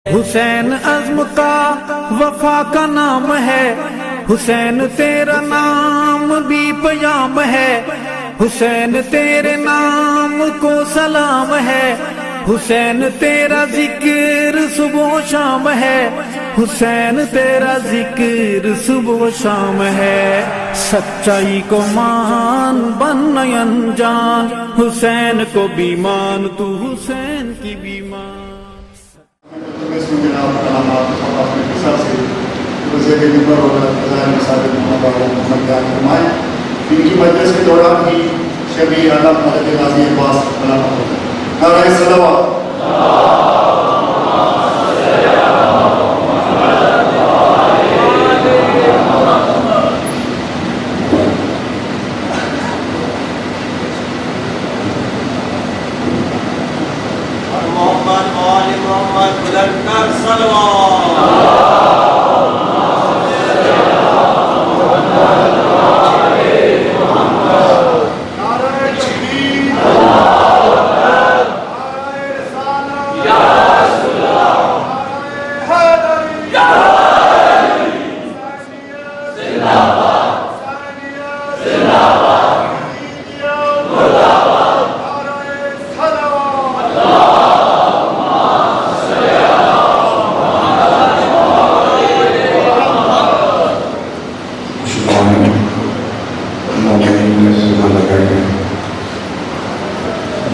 حسین عزم کا وفا کا نام ہے، حسین تیرا نام بھی پیام ہے، حسین تیرے نام کو سلام ہے، حسین تیرا ذکر صبح و شام ہے، حسین تیرا ذکر صبح و شام ہے، سچائی کو مان بن انجان، حسین کو بھی مان تو حسین کی بھی مان۔ جناب کلامات اور اپنے حصہ سے وزیر نمبر اور خزانہ مساجد محمد جان فرمائے۔ ان کی مجلس کے دوران ہی شبی اعلیٰ حضرت غازی عباس کلامات ہوتا ہے۔ نعرہ صلوات۔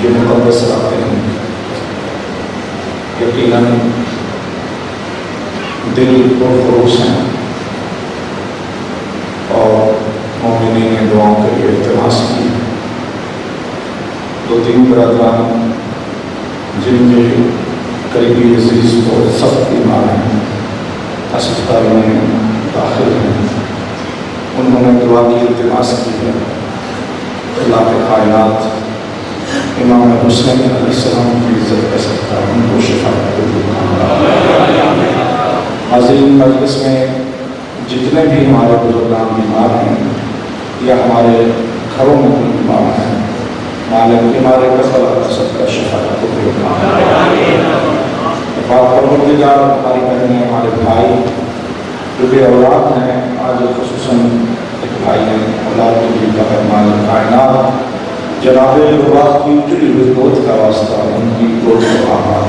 یہ مقدس راتیں ہیں، یقیناً دل پرخروش ہیں اور مومنین نے دعاؤں کے لیے التماس کی۔ دو تین برادران جن کے قریبی عزیز کو سخت بیمار ہیں، ہسپتال میں داخل ہیں، انہوں نے دعا کی التماس کی ہے۔ اللہ کے کائنات امام حسین علیہ السلام کی عزت کر سکتا ہے، ان کو شفا عظیم مجلس میں جتنے بھی ہمارے بزرگان بیمار ہیں یا ہمارے گھروں میں بیمار ہیں، مالک ہمارے قتل کر سکتا شفا کو پروردگار، ہماری بہنیں، ہمارے بھائی جو بے اولاد ہیں، آج خصوصاً ایک بھائی ہیں اولاد کے لیے کا مالک کائنات جناب رواق کی اجلی ہوئی گود کا واسطہ ان کی گود کو آباد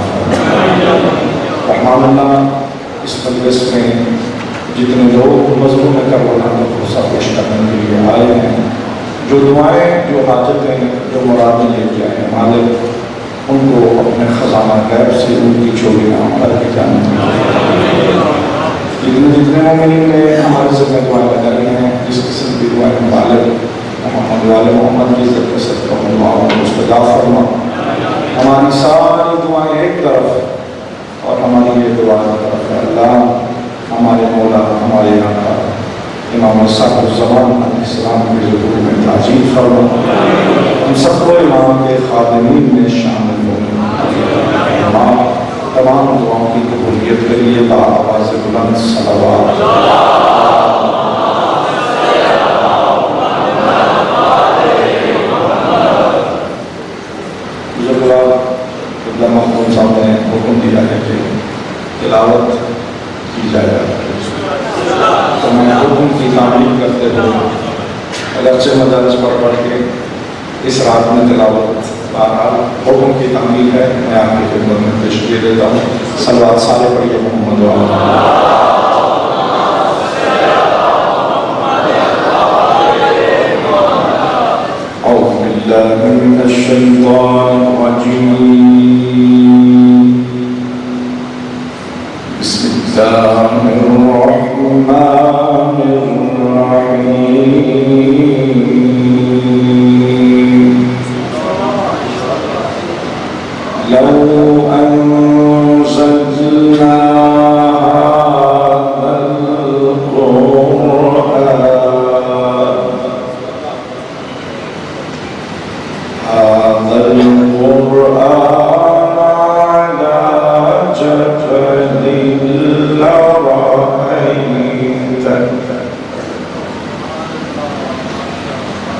رحمان اللہ۔ اس مجلس میں جتنے لوگ مضمون کربلا کا بھروسہ پیش کرنے کے لیے آئے ہیں، جو دعائیں، جو حاجتیں، جو مرادیں لے کے آئے ہیں، مالک ان کو اپنے خزانہ غیب سے ان کی چوریاں بھر کے جانے جتنے مومنین نے ہمارے ذمہ دعائیں لگائی ہیں، جس قسم کی دعائیں مالک محمد والے محمد کی عزت کے صدقہ دعاؤں کو مستجاب فرما۔ ہماری ساری دعائیں ایک طرف اور ہماری یہ دعا ایک طرف ہے۔ اللہ ہمارے مولا، ہمارے آقا امام صاحب الزمان علیہ السلام کے ظہور میں تعجیل فرما، ہم سب کو امام کے خادمین میں شامل ہوں۔ تمام دعاؤں کی قبولیت کے لیے بآواز بلند صلوات۔ محمود صاحب نے حکم دیا ہے کہ تلاوت کی جائے، تو میں حکم کی تعمیل کرتے ہوئے اگرچہ مدارس پڑھ کے اس رات میں تلاوت بہرحال حکم کی تعمیل ہے، میں آپ کی خدمت میں تشریح دیتا ہوں۔ صلوات سارے پڑھیے محمد والا۔ أعوذ بالله من الشيطان الرجيم، بسم الله الرحمن الرحيم، لو أنزلنا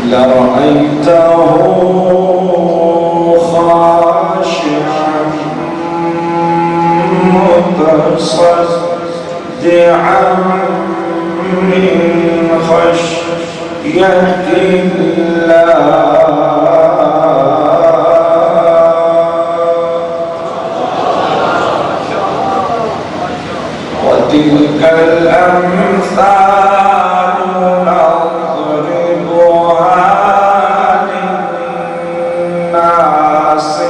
لرأيته خاشعا متصدعا مصدعا من خشية الله وتلك الأمثال نضربها للناس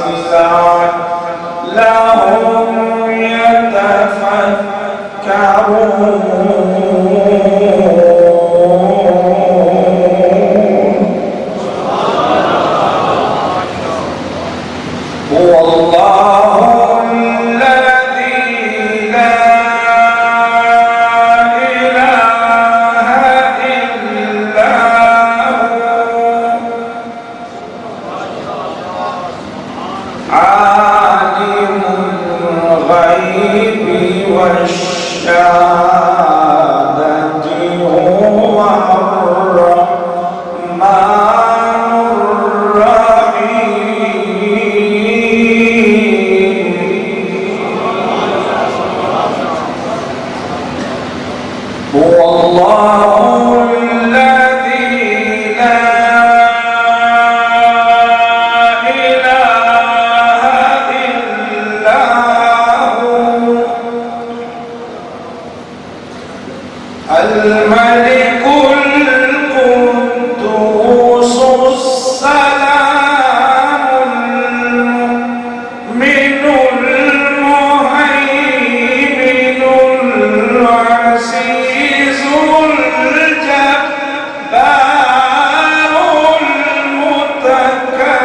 لعلهم يتفكرون هو الله الذي لا عالم الغيب والشهادة هو الرحمن الرحيم هو الله الذي لا الملك القدوس السلام المؤمن المهيمن العزيز الجبار المتكبر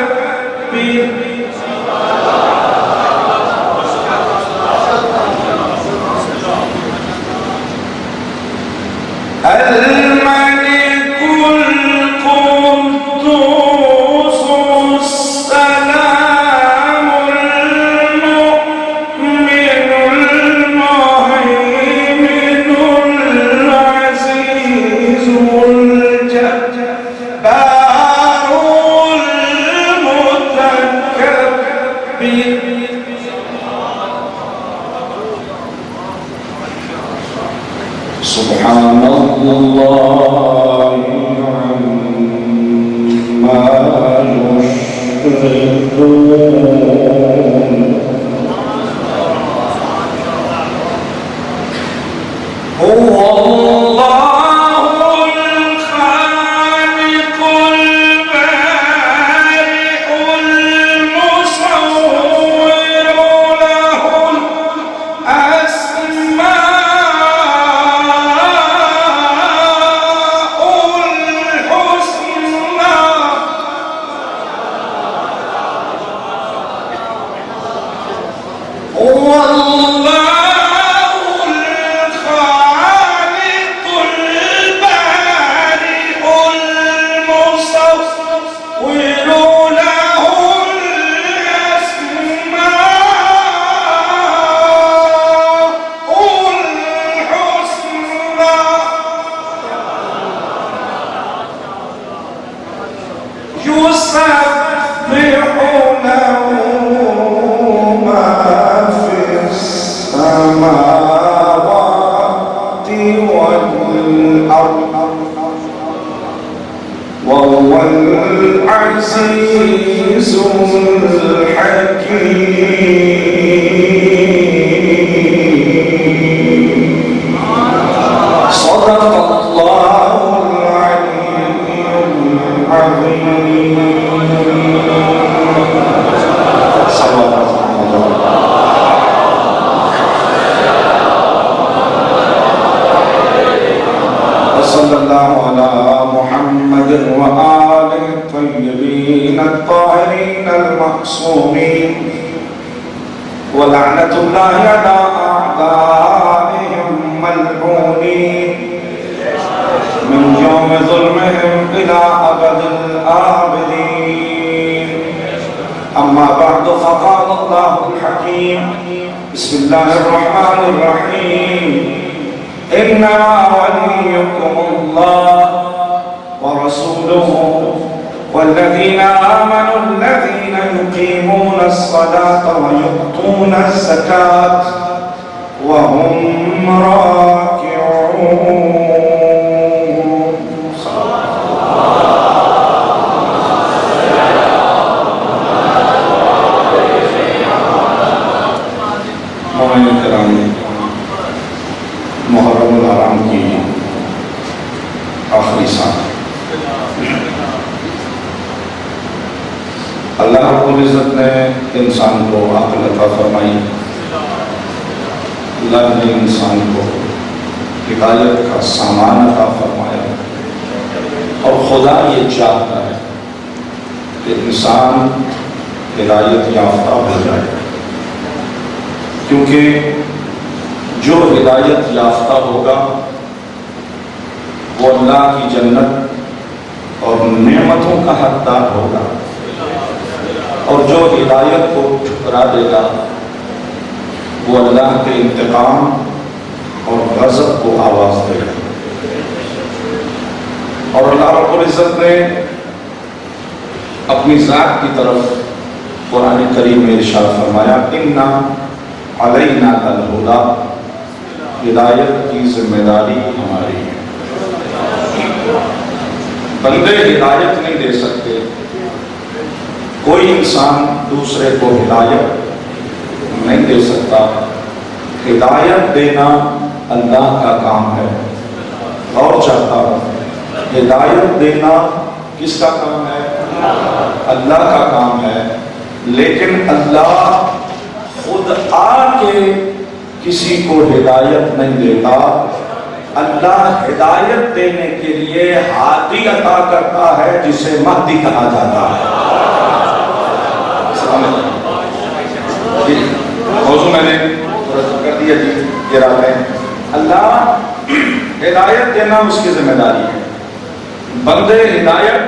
الملك القدوس السلام المؤمن المهيمن العزيز الجبار المتكبر سبحان الله عما يشركون هو الله الخالق البارئ المصور له وهو العزيز الحكيم صدق الله العلي العظيم صلى الله عليه وسلم وصلى الله على محمد وآله الطيبين الطاهرين المعصومين ولعنة الله على أعدائهم ملعونين من يوم ظلمهم إلى أبد الآبدين أما بعد فقال الله الحكيم بسم الله الرحمن الرحيم إنما وليكم الله ورسوله والذين آمنوا الذين يقيمون الصلاة ويؤتون الزكاة وهم راكعون. مومنین کرام، محرم الحرام کی آخری سال، اللہ رب العزت نے انسان کو عقل عطا فرمائی، اللہ نے انسان کو ہدایت کا سامان عطا فرمایا، اور خدا یہ چاہتا ہے کہ انسان ہدایت یافتہ ہو جائے، کیونکہ جو ہدایت یافتہ ہوگا وہ اللہ کی جنت اور نعمتوں کا حقدار ہوگا، اور جو ہدایت کو ٹھکرا دے گا وہ اللہ کے انتقام اور غضب کو آواز دے گا۔ اور اللہ رب العزت نے اپنی ذات کی طرف قرآن کریم میں ارشاد فرمایا، اِنَّا عَلَيْنَا الْهُدَى، ہدایت کی ذمہ داری ہماری ہے۔ بندے ہدایت نہیں دے سکتے، کوئی انسان دوسرے کو ہدایت نہیں دے سکتا، ہدایت دینا اللہ کا کام ہے۔ اور چاہتا ہوں، ہدایت دینا کس کا کام ہے؟ اللہ کا کام ہے، لیکن اللہ خود آ کے کسی کو ہدایت نہیں دیتا، اللہ ہدایت دینے کے لیے ہادی عطا کرتا ہے جسے مہدی کہا جاتا ہے۔ موضوع میں نے کر دیا جی، یہ رات ہے، اللہ ہدایت دینا اس کی ذمہ داری ہے، بندے ہدایت،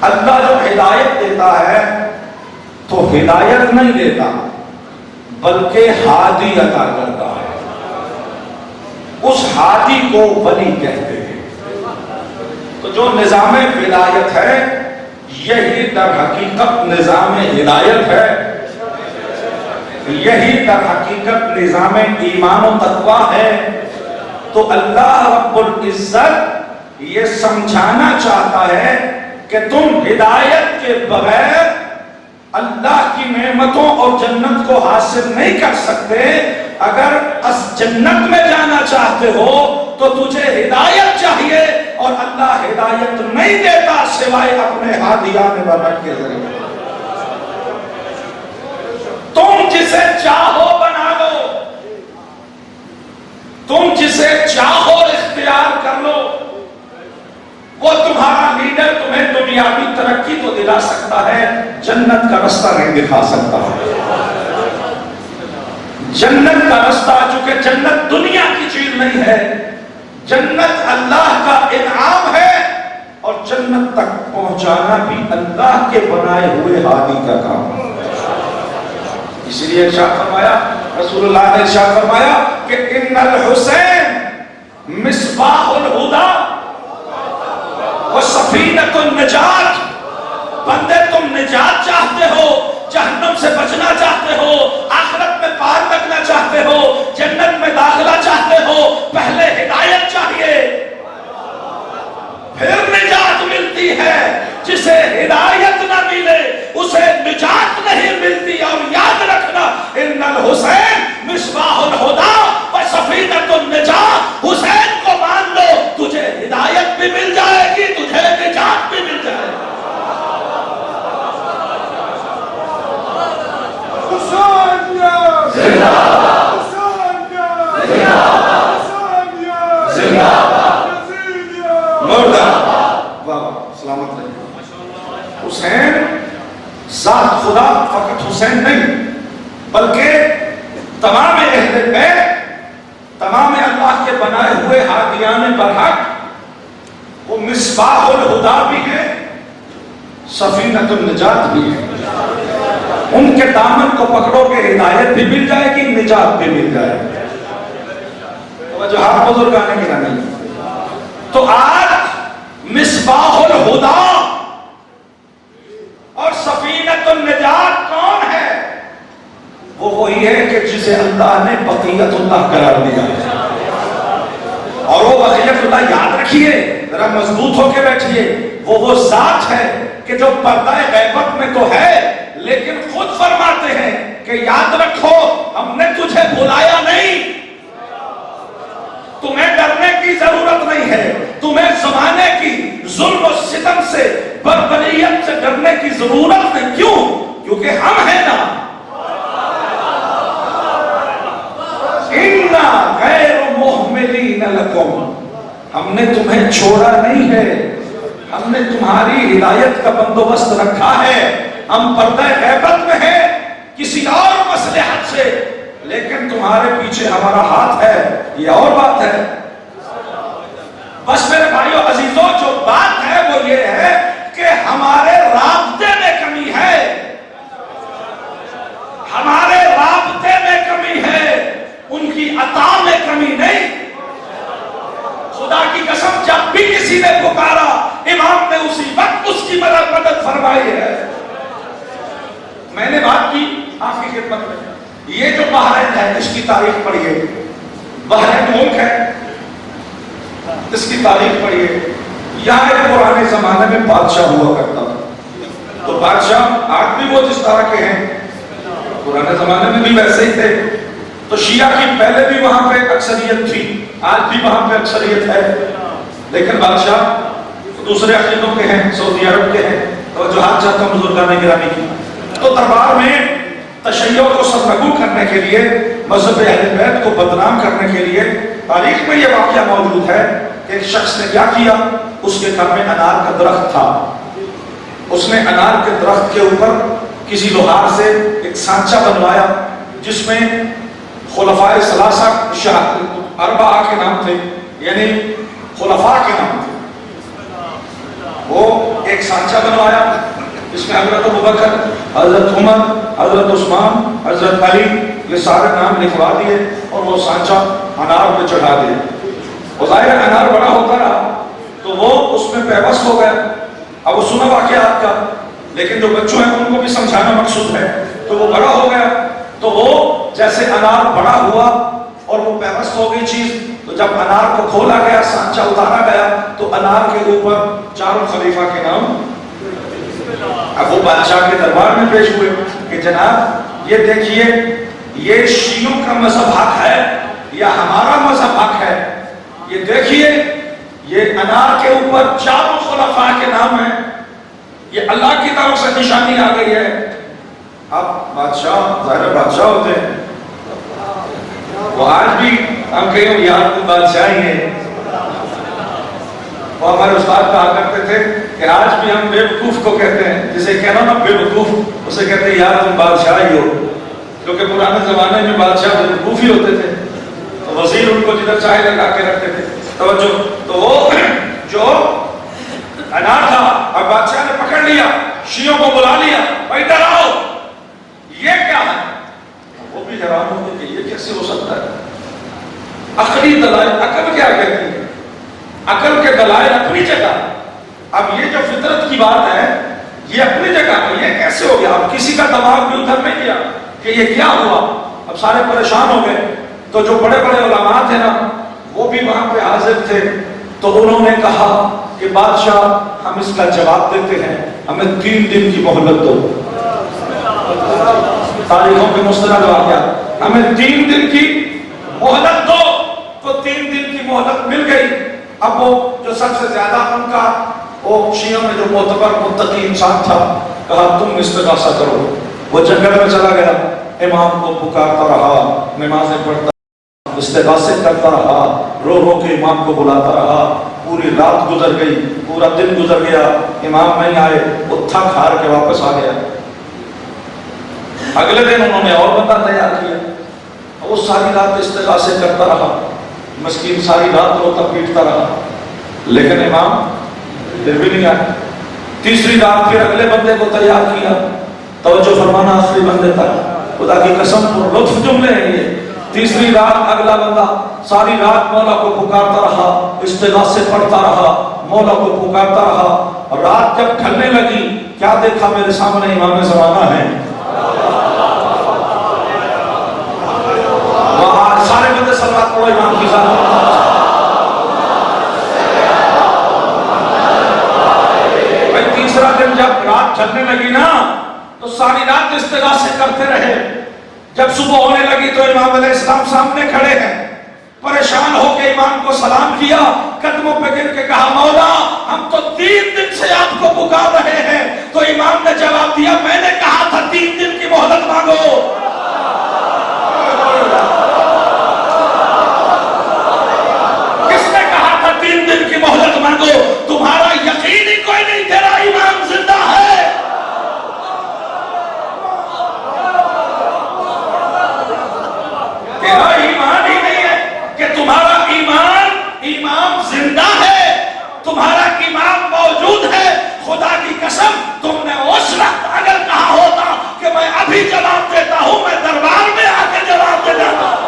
اللہ جب ہدایت دیتا ہے تو ہدایت نہیں دیتا بلکہ ہادی عطا کرتا ہے، اس ہادی کو ولی کہتے ہیں۔ تو جو نظام ولایت ہے یہی در حقیقت نظام ہدایت ہے، یہی در حقیقت نظام ایمان و تقویٰ ہے۔ تو اللہ رب العزت یہ سمجھانا چاہتا ہے کہ تم ہدایت کے بغیر اللہ کی نعمتوں اور جنت کو حاصل نہیں کر سکتے۔ اگر اس جنت میں جانا چاہتے ہو تو تجھے ہدایت چاہیے، اور اللہ ہدایت نہیں دیتا سوائے اپنے ہادیان برکت کے ذریعے۔ تم جسے چاہو بنا لو، تم جسے چاہو اختیار کر لو، وہ تمہارا لیڈر تمہیں دنیاوی ترقی تو دلا سکتا ہے، جنت کا رستہ نہیں دکھا سکتا ہے۔ جنت کا رستہ، چونکہ جنت دنیا کی چیز نہیں ہے، جنت اللہ کا انعام ہے، اور جنت تک پہنچانا بھی اللہ کے بنائے ہوئے ہادی کا کام ہے۔ اس لیے ارشاد فرمایا، رسول اللہ نے ارشاد فرمایا کہ ان الحسین مصباح الہدی وسفینۃ النجات۔ بندے تم نجات چاہتے ہو، جہنم سے بچنا چاہتے ہو، آخرت میں پار لگنا چاہتے ہو، جنت میں داخلہ چاہتے ہو، پہلے ہدایت چاہیے، پھر نجات ملتی ہے۔ جسے ہدایت نہ ملے اسے نجات نہیں ملتی۔ اور یاد رکھنا، ان الحسین مصباح الہدی وسفینۃ النجات، حسین کو مان لو، تجھے ہدایت بھی مل جائے گی، تجھے نجات بھی مل جائے گی۔ حسین ذات خدا فقط حسین نہیں، بلکہ تمام اہل بیت، تمام اللہ کے بنائے ہوئے ہادیان برحق، وہ مصباح الہدی بھی ہے، سفینۃ النجات بھی ہے۔ ان کے دامن کو پکڑو گے ہدایت بھی مل جائے گی، نجات بھی مل جائے گی۔ توجہ بزرگان گرامی، تو آج مصباح الہدی اور سفینۃ النجات کون ہے؟ وہ وہی ہے کہ جسے اللہ نے بقیت اللہ قرار دیا ہے. اور وہ بقیت اللہ یاد رکھیے، ذرا مضبوط ہو کے بیٹھیے، وہ ذات ہے کہ جو پردہ غیبت میں تو ہے لیکن خود فرماتے ہیں کہ یاد رکھو ہم نے تجھے بلایا نہیں، تمہیں ڈرنے کی ضرورت نہیں ہے، تمہیں زمانے کی ظلم و ستم سے بربریت سے ڈرنے کی ضرورت نہیں. کیوں؟ کیونکہ ہم ہیں نا. اِنَّا غَيْرُ مُحْمِلِينَ لَكُمْ، ہم نے تمہیں چھوڑا نہیں ہے، ہم نے تمہاری ہدایت کا بندوبست رکھا ہے. ہم پردہ غیبت میں ہیں کسی اور مصلحت سے، لیکن تمہارے پیچھے ہمارا ہاتھ ہے، یہ اور بات ہے. بس میرے بھائیو عزیزوں، جو بات ہے وہ یہ ہے کہ ہمارے رابطے میں کمی ہے، ہمارے رابطے میں کمی ہے، ان کی عطا میں کمی نہیں. خدا کی قسم جب بھی کسی نے پکارا امام نے اسی وقت اس کی مدد فرمائی ہے. میں نے بات کی آپ کی خدمت میں، یہ جو بحرین ہے اس کی تاریخ پڑھیے. بحرین ملک ہے، اس کی تاریخ پڑھیے. یہاں ایک پرانے زمانے میں بادشاہ ہوا کرتا تھا. تو بادشاہ آج بھی وہ جس طرح کے ہیں پرانے زمانے میں بھی ویسے ہی تھے. تو شیعہ کی پہلے بھی وہاں پہ اکثریت تھی، آج بھی وہاں پہ اکثریت ہے، لیکن بادشاہ دوسرے عقیدوں کے ہیں، سعودی عرب کے ہیں. توجہات چاہتا ہوں بزرگان گرامی کی. تو دربار میں تشیع کو سرنگوں کرنے کے لیے، مذہب اہل بیت کو بدنام کرنے کے لیے تاریخ میں یہ واقعہ موجود ہے کہ ایک شخص نے کیا کیا، اس کے گھر میں انار کا درخت تھا. اس نے انار کے درخت کے اوپر کسی لوہار سے ایک سانچہ بنوایا جس میں خلفائے ثلاثہ اربعہ کے نام تھے، یعنی خلفاء کے نام تھے. وہ ایک سانچہ بنوایا اس میں حضرت ابوبکر، حضرت عمر، حضرت عثمان، حضرت علی، یہ سارے نام لکھوا دیے اور وہ سانچہ انار پہ چڑھا دیا. وہ ظاہر انار بڑا ہوتا رہا تو وہ اس میں پیوست ہو گیا. اب وہ سنا واقعات کا، لیکن جو بچوں ہیں ان کو بھی سمجھانا مقصود ہے. تو وہ بڑا ہو گیا، تو وہ جیسے انار بڑا ہوا اور وہ پیوست ہو گئی چیز، تو جب انار کو کھولا گیا، سانچہ اتارا گیا، تو انار کے اوپر چاروں خلیفہ کے نام. اب وہ بادشاہ کے دربار میں پیش ہوئے کہ جناب یہ دیکھیے، یہ شیعوں کا مذہب حق ہے یا ہمارا مذہب حق ہے؟ یہ دیکھیے، یہ انار کے اوپر چاروں خلفاء کے نام ہیں، یہ اللہ کی طرف سے نشانی آ گئی ہے. اب بادشاہ ظاہر بادشاہ ہوتے ہیں، وہ آج بھی ہم کہیں یار تو بادشاہ ہی ہے. وہ ہمارے استاد کہا کرتے تھے کہ آج بھی ہم بے وقوف کو کہتے ہیں، جسے کہنا نا بے وقوف، اسے کہتے ہیں یار تم بادشاہ ہی ہو. کیونکہ پرانے زمانے میں بادشاہ بے وقوف ہی ہوتے تھے، تو وزیر ان کو جدھر چاہے لگا کے رکھتے تھے. توجہ، تو وہ جو انار تھا اب بادشاہ نے پکڑ لیا، شیعوں کو بلا لیا، بھائی ادھر آؤ، یہ کیا ہے؟ وہ بھی حیران ہوتے کہ یہ کیسے ہو سکتا ہے. عقلی دلائل، عقل کیا کہتی ہے؟ عقل کے دلائل اپنی جگہ. اب یہ جو فطرت کی بات ہے یہ اپنی جگہ ہے، یہ کیسے ہو گیا؟ اب کسی کا دماغ بھی ادھر نہیں گیا کہ یہ کیا ہوا. اب سارے پریشان ہو گئے. تو جو بڑے بڑے علماء تھے نا وہ بھی وہاں پہ حاضر تھے. تو انہوں نے کہا کہ بادشاہ ہم اس کا جواب دیتے ہیں، ہمیں 3 دن کی مہلت دو. تاریخوں کے مستند واقعات، ہمیں 3 دن کی مہلت دو. تو 3 دن کی مہلت مل گئی. اب وہ جو سب سے زیادہ ان کا وہ شیعوں میں جو معتبر متقی انسان تھا، کہا تم استغاثہ کرو. وہ جنگل میں چلا گیا، امام کو پکارتا رہا، نمازیں پڑھتا، استغاثے کرتا رہا، رو رو کے امام کو بلاتا رہا. پوری رات گزر گئی، پورا دن گزر گیا، امام نہیں آئے. وہ تھک ہار کے واپس آ گیا. اگلے دن انہوں نے اور بندہ تیار کیا. وہ ساری رات استغاثے کرتا رہا، مسکین ساری رات روتا پیٹتا رہا، لیکن امام پھر بھی نہیں آیا. تیسری رات پھر اگلے بندے کو تیار کیا. توجہ فرمانا آخری بندے تک، خدا کی قسم لطف جملے ہیں یہ. تیسری رات اگلا بندہ ساری رات مولا کو پکارتا رہا، استغاثے پڑھتا رہا، مولا کو پکارتا رہا. رات جب ڈھلنے لگی، کیا دیکھا؟ میرے سامنے امام زمانہ ہے. علیہ السلام سامنے کھڑے ہیں، پریشان ہو کے امام کو سلام کیا، قدموں پہ گر کے کہا مولا ہم تو 3 دن سے آپ کو پکار رہے ہیں۔ تو امام نے جواب دیا میں نے کہا تھا 3 دن کی مہلت مانگو۔ کس نے کہا تھا 3 دن کی مہلت مانگو؟ تمہارا یقین ہی کوئی نہیں، تیرا امام زندہ ہے۔ تیرا ایمان ہی نہیں ہے کہ تمہارا امام زندہ ہے، تمہارا امام موجود ہے۔ خدا کی قسم تم نے اس وقت اگر کہا ہوتا کہ میں ابھی جواب دیتا ہوں، میں دربار میں آ کے جواب دے دیتا ہوں۔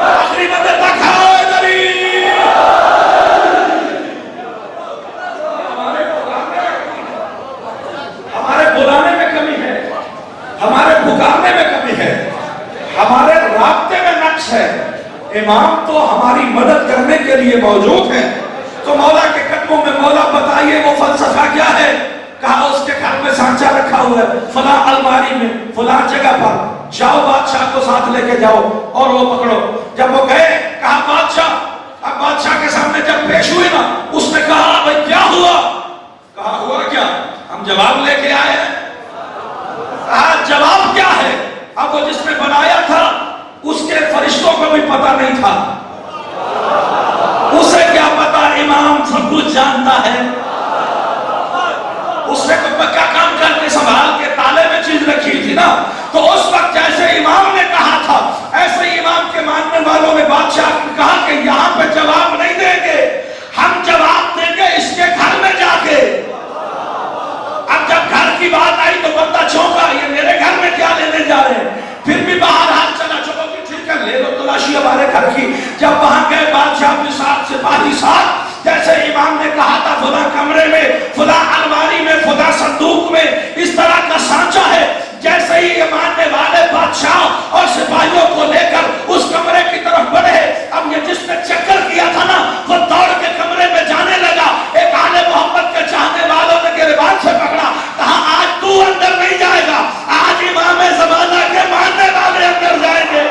آخری بندے تک آئے دری ہمارے بلانے میں کمی ہے، ہمارے پکارنے میں کمی ہے، ہمارے رابطے میں نقص ہے۔ امام تو ہماری مدد کرنے کے لیے موجود ہے۔ تو مولا کے قدموں میں مولا بتائیے وہ فلسفہ کیا ہے؟ کہا اس کے گھر میں سانچہ رکھا ہوا ہے، فلاں الماری میں فلاں جگہ پر، جاؤ بادشاہ کو ساتھ لے کے جاؤ اور وہ پکڑو۔ جب وہ گئے کہا بادشاہ، اب بادشاہ کے سامنے جب پیش ہوئی نا، اس نے کہا بھائی کیا ہوا؟ کہا ہوا کیا؟ ہم جواب لے کے آئے ہیں۔ کہا جواب کیا ہے؟ اب وہ جس نے بنایا تھا اس کے فرشتوں کو بھی پتہ نہیں تھا، اسے کیا پتا امام سب کچھ جانتا ہے۔ اس نے کوئی پکا کام کر کے سنبھال کے تالے میں چیز رکھی تھی نا، تو اس وقت جیسے امام نے کہا تھا ایسے ہی امام کے ماننے والوں نے بادشاہ نے کہا کہ یہاں پہ جواب نہیں دیں گے، ہم جواب دیں گے اس کے گھر میں جا کے۔ اب جب گھر کی بات آئی تو بندہ چونکا، یہ میرے گھر میں کیا لینے جا رہے ہیں؟ پھر بھی باہر ہاتھ چلا، چلو کہ ٹھیک ہے لے لو تلاشی ہمارے گھر کی۔ جب وہاں گئے بادشاہ کے ساتھ سپاہی ساتھ، جیسے امام نے کہا تھا فلاں کمرے میں، فلاں الماری میں، فلاں صندوق میں اس طرح کا سانچہ ہے، جیسے ہی یہ ماننے والے بادشاہ اور سپاہیوں کو لے کر اس کمرے کی طرف بڑھے، اب یہ جس نے چکر کیا تھا نا وہ دوڑ کے کمرے میں جانے لگا۔ ایک آل محمد کے چاہنے والوں نے گریبان سے پکڑا، کہا آج تو اندر نہیں جائے گا، آج امام زمانہ کے ماننے والے اندر جائیں گے۔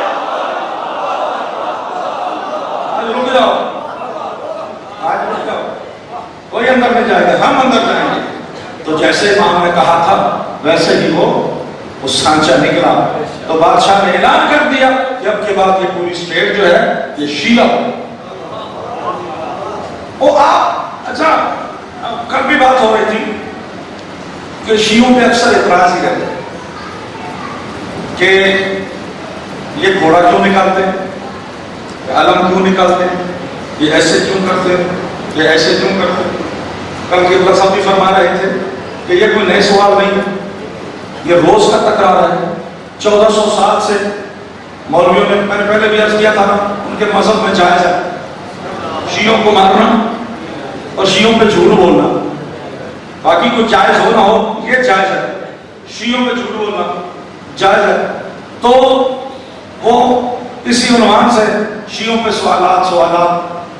آج رک جاؤ، آج رک جاؤ، کوئی اندر نہیں جائے گا، ہم اندر جائیں گے۔ تو جیسے امام نے کہا تھا ویسے ہی وہ سانچہ نکلا۔ تو بادشاہ نے اعلان کر دیا کہ اب کے بعد یہ پوری اسٹیٹ جو ہے یہ شیعہ وہ آپ اچھا کل بھی بات ہو رہی تھی کہ شیعوں پہ اکثر اعتراض ہی رہتے ہیں کہ یہ گھوڑا کیوں نکالتے ہیں، علم کیوں نکالتے ہیں، یہ ایسے کیوں کرتے ہیں، یہ ایسے کیوں کرتے ہیں۔ کل کے صاحب بھی فرما رہے تھے کہ یہ کوئی نئے سوال نہیں ہے، یہ روز کا تکرار ہے۔ 1400 سال سے مولویوں نے، میں نے پہلے بھی عرض کیا تھا نا، ان کے مذہب میں جائز ہے شیعوں کو مارنا اور شیعوں پہ جھوٹ بولنا، باقی کوئی جائز ہو نہ ہو یہ جائز ہے، شیعوں پہ جھوٹ بولنا جائز ہے۔ تو وہ اسی عنوان سے شیعوں پہ سوالات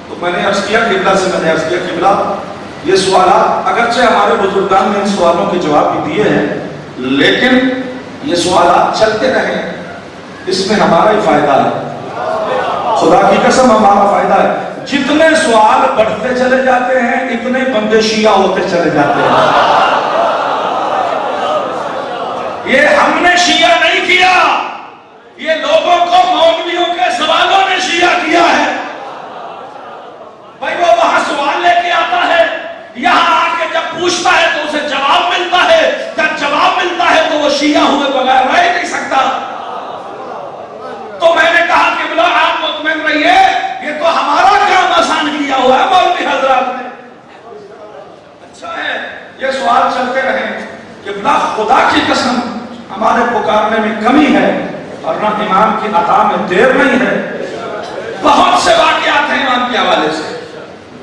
تو میں نے عرض کیا قبلہ سے، میں نے عرض کیا قبلہ یہ سوالات اگرچہ ہمارے بزرگان نے ان سوالوں کے جواب بھی دیے ہیں، لیکن یہ سوالات چلتے رہیں، اس میں ہمارا ہی فائدہ ہے، خدا کی قسم ہمارا فائدہ ہے۔ جتنے سوال بڑھتے چلے جاتے ہیں اتنے بندے شیعہ ہوتے چلے جاتے ہیں۔ یہ ہم نے شیعہ نہیں کیا، یہ لوگوں کو مولویوں کے سوالوں نے شیعہ کیا ہے۔ بھائی وہ وہاں سوال لے کے آتا ہے، یہاں آ کے جب پوچھتا ہے تو اسے جواب ملتا ہے، جب جواب ملتا ہے تو وہ شیعہ ہوئے بغیر رہ نہیں سکتا۔ تو میں نے کہا کہ بلا آپ مطمئن رہیے، یہ تو ہمارا کام آسان کیا ہوا ہے مولوی حضرات نے۔ اچھا ہے یہ سوال چلتے رہیں کہ بلا خدا کی قسم ہمارے پکارنے میں کمی ہے، ورنہ امام کی عطا میں دیر نہیں ہے۔ بہت سے واقعات ہیں امام کے حوالے سے،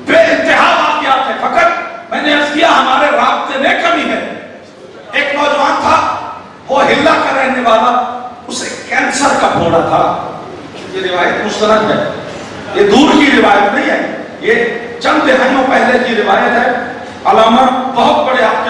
بے انتہا واقعات ہیں، فقط میں نے عرض کیا ہمارے رابطے میں کمی ہے۔ ایک نوجوان تھا، وہ ہلا کا رہنے والا، اسے کینسر کا پھوڑا تھا۔ یہ روایت مستند ہے، یہ دور کی روایت نہیں ہے، یہ چند دہائیوں پہلے کی روایت ہے۔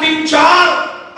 3-4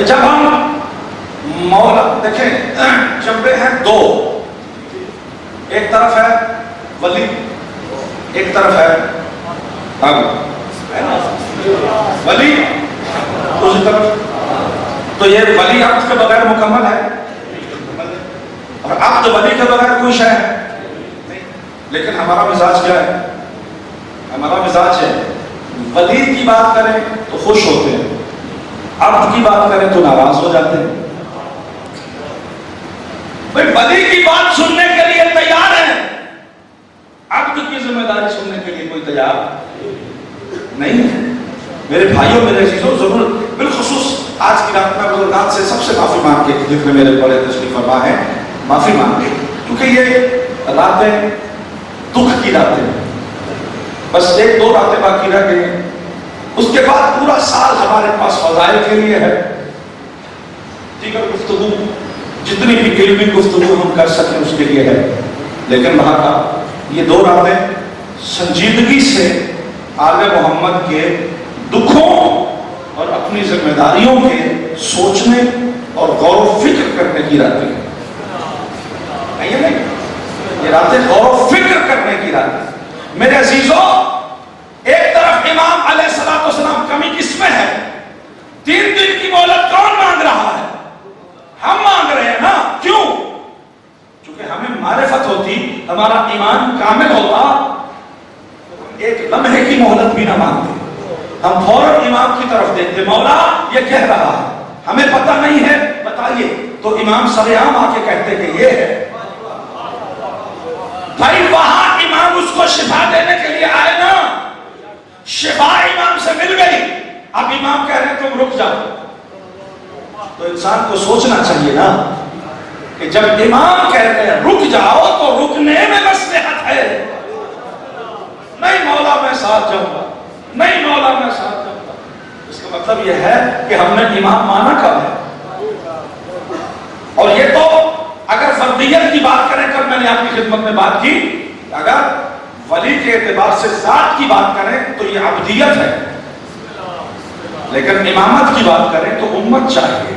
جب ہم مولا دیکھیں جمرے ہیں دو، ایک طرف ہے ولی، ایک طرف ہے ولی دوسری طرف. تو یہ ولی عبد کے بغیر مکمل ہے، اور عبد ولی کے بغیر کوئی شے ہے نہیں. لیکن ہمارا مزاج کیا ہے؟ ہمارا مزاج ہے ولی کی بات کریں تو خوش ہوتے ہیں، عبد کی بات کریں تو ناراض ہو جاتے ہیں. بھائی ولی کی بات سننے کے لیے تیار ہے، عبد کی ذمہ داری سننے کے لیے کوئی تیار نہیں ہے. میرے بھائیوں میرے عزیزوں، ضرور بالخصوص آج کی رات میں بزرگان سے سب سے معافی مانگ کے جتنے میرے بڑے تشریف فرما ہیں معافی مانگ کے، کیونکہ یہ راتیں دکھ کی راتیں، بس ایک دو راتیں باقی رہ گئی، اس کے بعد پورا سال ہمارے پاس فضائل کے لیے ہے. دیگر گفتگو جتنی بھی علمی گفتگو ہم کر سکیں اس کے لیے ہے، لیکن وہاں کا یہ دو راتیں سنجیدگی سے آل محمد کے دکھوں اور اپنی ذمہ داریوں کے سوچنے اور غور و فکر کرنے کی راتیں ہیں. نہیں، یہ راتیں غور و فکر کرنے کی راتیں. میرے عزیزوں، ایک طرف امام علیہ الصلوۃ والسلام کمی کس میں ہے؟ 3 دن کی مہلت کون مانگ رہا ہے؟ ہم مانگ رہے ہیں نا. کیوں؟ چونکہ ہمیں معرفت ہوتی، ہمارا ایمان کامل ہوتا، ایک لمحے کی مہلت بھی نہ مانگتے، ہم فوراً امام کی طرف دیکھتے، مولا یہ کہہ رہا ہے، ہمیں پتہ نہیں ہے بتائیے. تو امام سرعام آ کے کہتے کہ یہ ہے. بھائی وہاں امام اس کو شفا دینے کے لیے آئے نا، شفا امام سے مل گئی، اب امام کہہ رہے ہیں تم رک جاؤ. تو انسان کو سوچنا چاہیے نا کہ جب امام کہہ رہے ہیں رک جاؤ تو رکنے میں مصلحت ہے. نہیں مولا میں ساتھ جاؤں گا، نہیں مولا میں ساتھ جاؤں گا. اس کا مطلب یہ ہے کہ ہم نے امام مانا کب ہے. اور یہ تو اگر فردیت کی بات کریں، کل میں نے آپ کی خدمت میں بات کی، اگر ولی کے اعتبار سے ذات کی بات کریں تو یہ عبدیت ہے، لیکن امامت کی بات کریں تو امت چاہیے.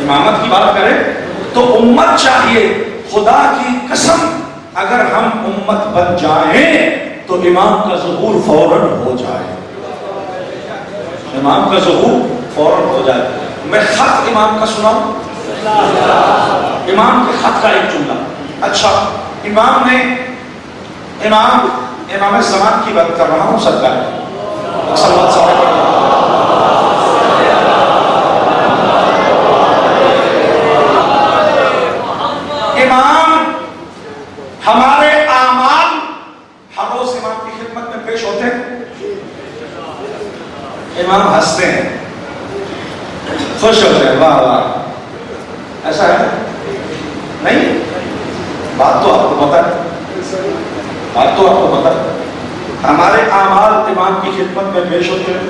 امامت کی بات کریں تو امت چاہیے. خدا کی قسم اگر ہم امت بن جائیں تو امام کا ظہور فوراً ہو جائے، امام کا ظہور فوراً ہو جائے. میں خط امام کا سناؤں، امام کے خط کا ایک جملہ. اچھا، امام نے امام زمان کی بات کر رہا ہوں سرکار صلوات صلی امام ہمارے اعمال ہر روز امام کی خدمت میں پیش ہوتے ہیں. امام ہنستے ہیں، خوش ہوتے ہیں، واہ واہ. ایسا ہے نہیں؟ بات تو آپ کو پتا ہے، بات تو آپ کو پتا ہے. ہمارے اعمال امام کی خدمت میں پیش ہوتے ہیں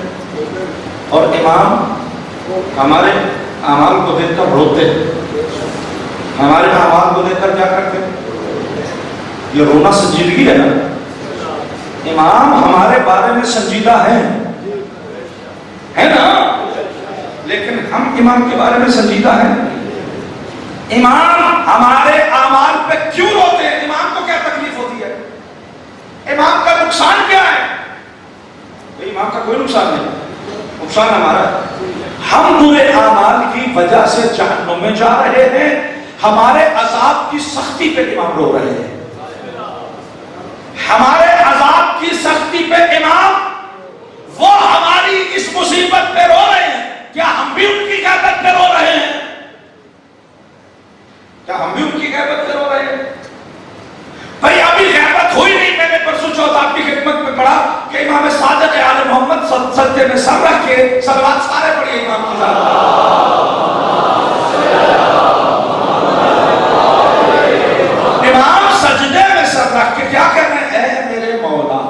اور امام ہمارے اعمال کو دیکھ کر روتے ہیں. ہمارے اعمال کو دیکھ کر کیا کرتے ہیں؟ یہ رونا سنجیدگی ہے نا. امام ہمارے بارے میں سنجیدہ ہے نا، لیکن ہم امام کے بارے میں سنجیدہ ہیں. امام ہمارے اعمال پہ کیوں روتے ہیں؟ امام کو کیا تکلیف ہوتی ہے؟ امام کا نقصان کیا ہے؟ امام کا کوئی نقصان نہیں، نقصان ہمارا ہے. ہم برے اعمال کی وجہ سے جہنم میں جا رہے ہیں، ہمارے عذاب کی سختی پہ امام رو رہے ہیں. ہمارے عذاب کی سختی پہ امام، وہ ہماری اس مصیبت پہ رو رہے ہیں. کیا ہم بھی ان کی غیبت پہ رو رہے ہیں؟ کیا ہم بھی ان کی غیبت پہ رو رہے ہیں؟ بھائی ابھی غیبت ہوئی نہیں. میں نے پرسوں چوتھ آپ کی خدمت میں پڑھا کہ امام صادق آل محمد سجدے میں سر رکھ کے صلوات سارے پڑھیے امام کی ذات. امام سجدے میں سر رکھ کے کیا کہہ رہے ہیں؟ اے میرے مولا،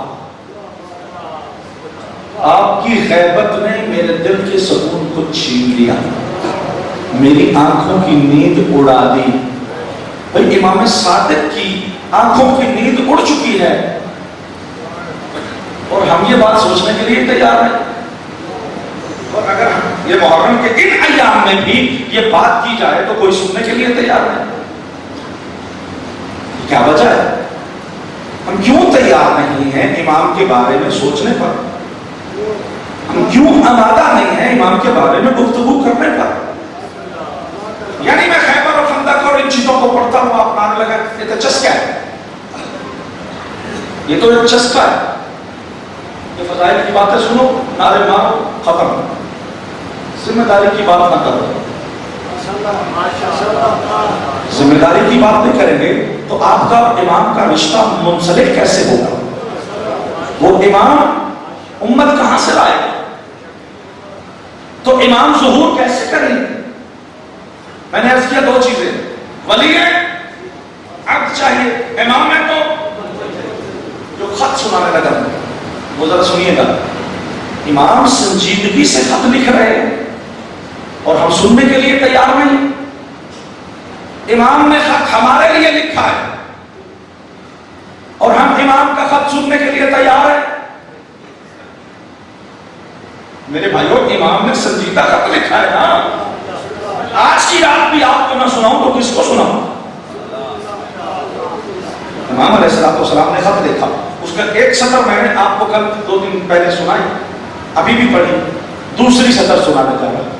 آپ کی غیبت نے میرے دل کے سکون کو چھین لیا، میری آنکھوں کی نیند اڑا دی. بھئی امام صادق کی آنکھوں کی نیند اڑ چکی ہے اور ہم یہ بات سوچنے کے لیے تیار ہیں اور اگر یہ محرم کے ان ایام میں بھی یہ بات کی جائے تو کوئی سننے کے لیے تیار نہیں. کیا وجہ ہے؟ ہم کیوں تیار نہیں ہیں امام کے بارے میں سوچنے پر؟ ہم کیوں آمادہ نہیں ہیں امام کے بارے میں گفتگو کرنے پر؟ یعنی میں خیبر اور خندق اور ان چیزوں کو پڑھتا ہوں آپ مان لگا یہ تو چسکا ہے, یہ تو ایک چسکا ہے. یہ فضائل کی باتیں سنو, نعرے مارو, ختم. ذمہ داری کی بات نہ کرو. ذمہ داری کی بات نہیں کریں گے تو آپ کا امام کا رشتہ منسلک کیسے ہوگا؟ وہ امام امت کہاں سے لائے گا؟ تو امام ظہور کیسے کریں گے؟ میں نے عرض کیا دو چیزیں, ولی ہے, عقد چاہیے. امام ہے تو جو خط سنانے لگا, وہ ذرا سنیے گا. امام سنجیدگی سے خط لکھ رہے ہیں اور ہم سننے کے لیے تیار نہیں. امام نے خط ہمارے لیے لکھا ہے اور ہم امام کا خط سننے کے لیے تیار ہیں. میرے بھائیوں, امام نے سنجیدہ خط لکھا ہے نا. آج کی رات بھی آپ کو نہ سناؤں تو کس کو سناؤں؟ امام علیہ السلام نے خط لکھا, اس کا ایک سطر میں نے آپ کو کل 2 دن پہلے سنائی, ابھی بھی پڑھی. دوسری سطر سنانے جا رہا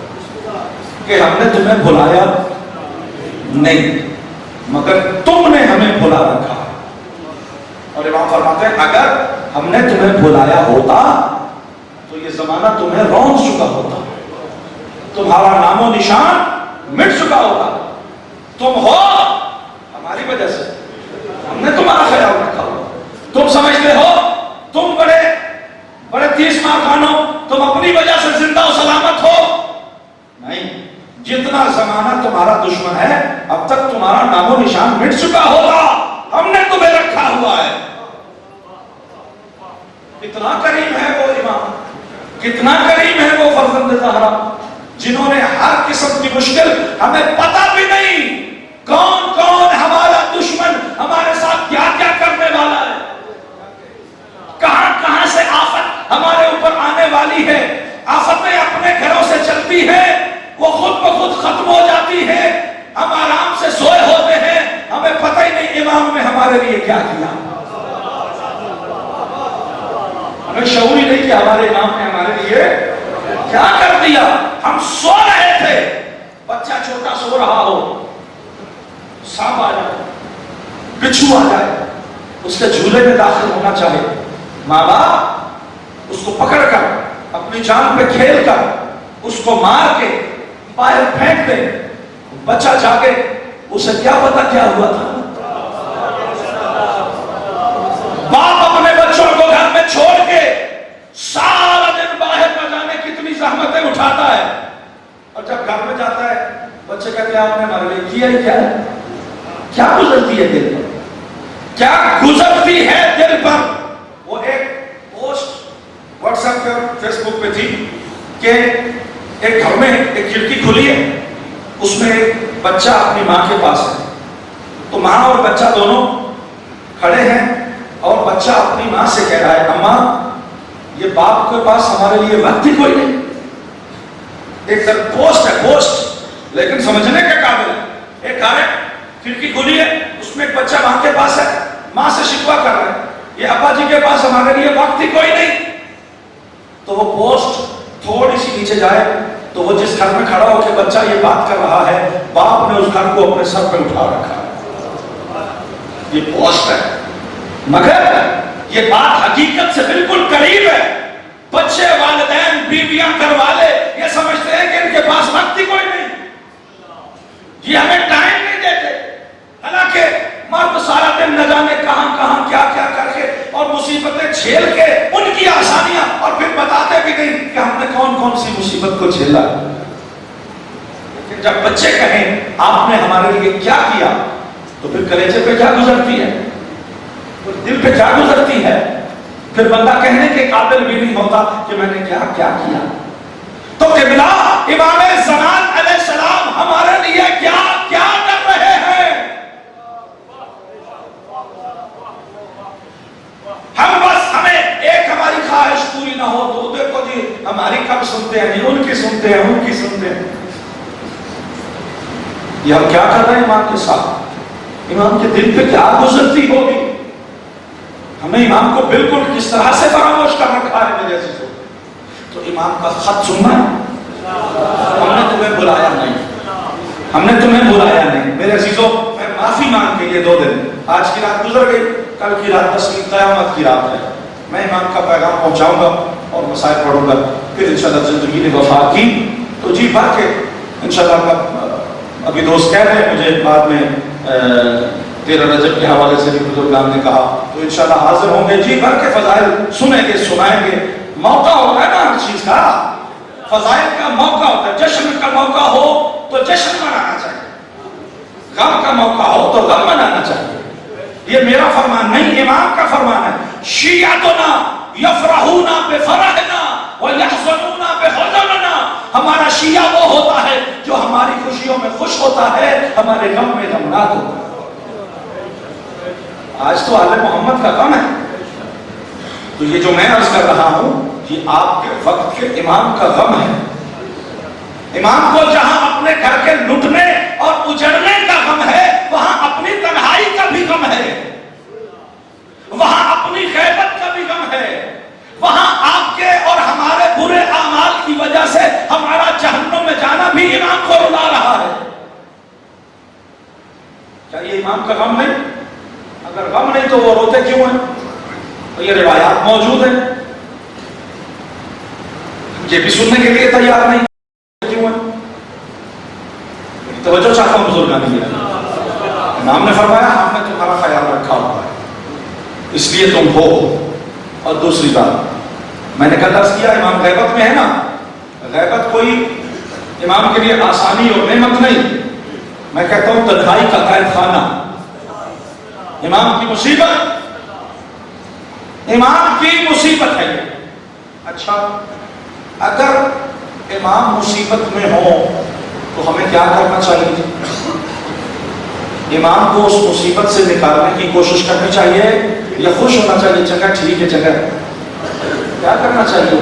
کہ ہم نے تمہیں بلایا نہیں مگر تم نے ہمیں بلا رکھا. اور امام فرماتے ہیں اگر ہم نے تمہیں بلایا ہوتا تو یہ زمانہ تمہیں رونق چکا ہوتا, تمہارا نام و نشان مٹ چکا ہوتا. تم ہو ہماری وجہ سے, ہم نے تمہارا خیال رکھا ہو. تم سمجھتے ہو تم بڑے 30 ماہ خانوں, تم اپنی وجہ سے زندہ و سلامت ہو. نہیں, جتنا زمانہ تمہارا دشمن ہے اب تک تمہارا نام و نشان مٹ چکا ہوگا. ہم نے تمہیں رکھا ہوا ہے. کتنا کریم ہے وہ امام, کتنا کریم ہے وہ فرزند زہرا, جنہوں نے ہر قسم کی مشکل, ہمیں پتہ بھی نہیں کون کون ہمارا دشمن ہمارے ساتھ کیا کیا کرنے والا ہے, کہاں کہاں سے آفت ہمارے اوپر آنے والی ہے. آفتیں اپنے گھروں سے چلتی ہیں, وہ خود بخود ختم ہو جاتی ہے. ہم آرام سے سوئے ہوتے ہیں, ہمیں پتہ ہی نہیں امام نے ہمارے لیے کیا کیا. ہمیں شعور ہی نہیں کہ ہمارے امام نے ہمارے لیے کیا کر دیا. ہم سو رہے تھے, بچہ چھوٹا سو رہا ہو, سانپ آ جائے, بچھو آ جائے, اس کے جھولے میں داخل ہونا چاہے, ماں باپ اس کو پکڑ کر اپنی جان پہ کھیل کر اس کو مار کے باہر پھینک دے, بچہ جاگے, اسے کیا پتا کیا ہوا تھا. باپ اپنے بچوں کو گھر میں چھوڑ کے سارا دن باہر نہ جانے کتنی زحمتیں اٹھاتا ہے, اور جب گھر میں جاتا ہے بچے کہتے ہیں آپ نے ہمارے لیے کیا ہی کیا ہے. کیا گزرتی ہے دل پر, کیا گزرتی ہے دل پر. وہ ایک پوسٹ واٹس ایپ پہ فیس بک پہ تھی کہ ایک گھر میں ایک کھڑکی کھلی ہے, اس میں ایک بچہ اپنی ماں کے پاس ہے. تو ماں اور بچہ دونوں کھڑے ہیں اور بچہ اپنی ماں سے کہہ رہا ہے اماں یہ باپ کے پاس ہمارے لیے وقت ہی کوئی نہیں. ایک پوسٹ ہے, پوسٹ لیکن سمجھنے کے قابل ہے. ایک گھر ہے, کھڑکی کھلی ہے, اس میں ایک بچہ ماں کے پاس ہے, ماں سے شکوہ کر رہا ہے یہ ابا جی کے پاس ہمارے لیے وقت ہی کوئی نہیں. تو وہ پوسٹ تھوڑی سی نیچے جائے تو وہ جس گھر میں کھڑا ہو کے بچہ یہ بات کر رہا ہے, باپ نے اس گھر کو اپنے سر پہ اٹھا رکھا ہے. یہ پوسٹ ہے مگر یہ بات حقیقت سے بالکل قریب ہے. بچے, والدین, بیویاں, گھر والے یہ سمجھتے ہیں کہ ان کے پاس وقت ہی کوئی نہیں, یہ ہمیں ٹائم نہیں دیتے. حالانکہ مرد سارا دن نہ جانے کہاں کہاں کیا کیا کر کے اور مصیبتیں جھیل کے ان کی آسانیاں, اور پھر بتاتے بھی نہیں کہ ہم نے کون کون سی مصیبت کو جھیلا. لیکن جب بچے کہیں آپ نے ہمارے لیے کیا کیا تو پھر کلیجے پہ کیا گزرتی ہے, دل پہ کیا گزرتی ہے. پھر بندہ کہنے کے قابل بھی نہیں ہوتا کہ میں نے کیا کیا کیا. تو قبلہ امام زمان علیہ السلام ہمارے لیے کیا کیا کر رہے ہیں. ہم بس ہمیں ایک ہماری خواہش پوری نہ ہو تو دیکھو جی ہماری کب سنتے ہیں؟ ان کی سنتے ہیں، ان کی سنتے ہیں. یہ ہم کیا کر رہے ہیں امام کے ساتھ؟ امام کے دل پہ کیا گزرتی ہوگی؟ ہمیں امام کو بالکل کس طرح سے فراموش کر رکھا ہے میرے عزیزوں. تو امام کا خط سننا ہے. ہم نے تمہیں بلایا نہیں، ہم نے تمہیں بلایا نہیں میرے عزیزوں. میں معافی مانگ کے یہ 2 دن، آج کی رات گزر گئی، کل کی رات تسلیم قیامت کی رات ہے. میں امام کا پیغام پہنچاؤں گا اور مسائل پڑھوں گا. پھر انشاءاللہ زندگی نے وفا کی تو جی بھر کے انشاءاللہ. ابھی دوست کہہ رہے ہیں مجھے بعد میں 13 رجب کے حوالے سے بھی بزرگان نے کہا، تو انشاءاللہ حاضر ہوں گے. جی بھر کے فضائل سنیں گے، سنائیں گے. موقع ہوتا ہے نا ہر چیز کا، فضائل کا موقع ہوتا ہے. جشن کا موقع ہو تو جشن منانا چاہیے، غم کا موقع ہو تو غم منانا چاہیے. یہ میرا فرمان نہیں، امام کا فرمان ہے. شیعتنا یفرحون بفرحنا ویحزنون بحزننا. ہمارا شیعہ وہ ہوتا ہے جو ہماری خوشیوں میں خوش ہوتا ہے، ہمارے غم میں غمناک ہوتا ہے. آج تو آل محمد کا غم ہے. تو یہ جو میں عرض کر رہا ہوں یہ آپ کے وقت کے امام کا غم ہے. امام کو جہاں اپنے گھر کے لٹنے اور اجڑنے کا غم ہے، وہاں اپنی تنہائی کا بھی غم ہے، وہاں اپنی غیبت کا بھی غم ہے، وہاں آپ کے اور ہمارے برے اعمال کی وجہ سے ہمارا جہنم میں جانا بھی امام کو رلا رہا ہے. کیا یہ امام کا غم نہیں؟ اگر غم نہیں تو وہ روتے کیوں ہیں؟ تو یہ روایات موجود ہیں، یہ بھی سننے کے لیے تیار نہیں کیوں ہے؟ توجہ چاہتا ہوں بزرگان کی. امام نے فرمایا ہم نے تمہارا خیال رکھا ہوا ہے اس لیے تم ہو. اور دوسری بات میں نے کل عرض کیا، امام غیبت میں ہے نا. غیبت کوئی امام کے لیے آسانی اور نعمت نہیں، میں کہتا ہوں تنہائی کا قید خانہ. امام کی مصیبت، امام کی مصیبت ہے. اچھا اگر امام مصیبت میں ہو تو ہمیں کیا کرنا چاہیے؟ امام کو اس مصیبت سے نکالنے کی کوشش کرنی چاہیے یا خوش ہونا چاہیے؟ جگہ ٹھیک ہے، جگہ کیا کرنا چاہیے؟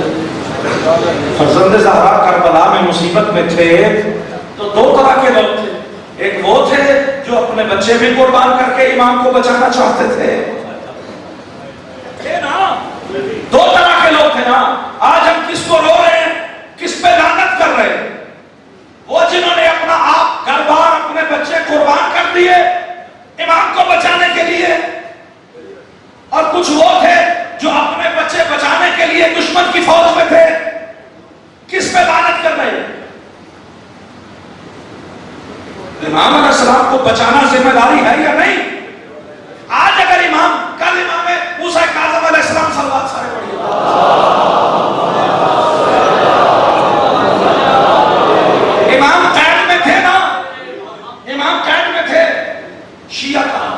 فرزند زہرا کربلا میں مصیبت میں تھے تو 2 طرح کے لوگ تھے. ایک وہ تھے جو اپنے بچے بھی قربان کر کے امام کو بچانا چاہتے تھے نا. 2 طرح کے لوگ تھے نا. آج ہم کس کو رو رہے ہیں، کس پہ لعنت کر رہے ہیں؟ وہ جنہوں نے اپنا آپ گھر بار اپنے بچے قربان کر دیے امام کو بچانے کے لیے، اور کچھ وہ تھے جو اپنے بچے بچانے کے لیے دشمن کی فوج میں تھے. کس پہ لعنت کر رہے ہیں؟ امام علیہ السلام کو بچانا ذمہ داری ہے یا نہیں؟ آج اگر امام، کل امام موسیٰ کاظم علیہ السلام صلوات سارے پڑھیے، امام قید میں تھے نا، امام قید میں تھے. شیعہ کہاں؟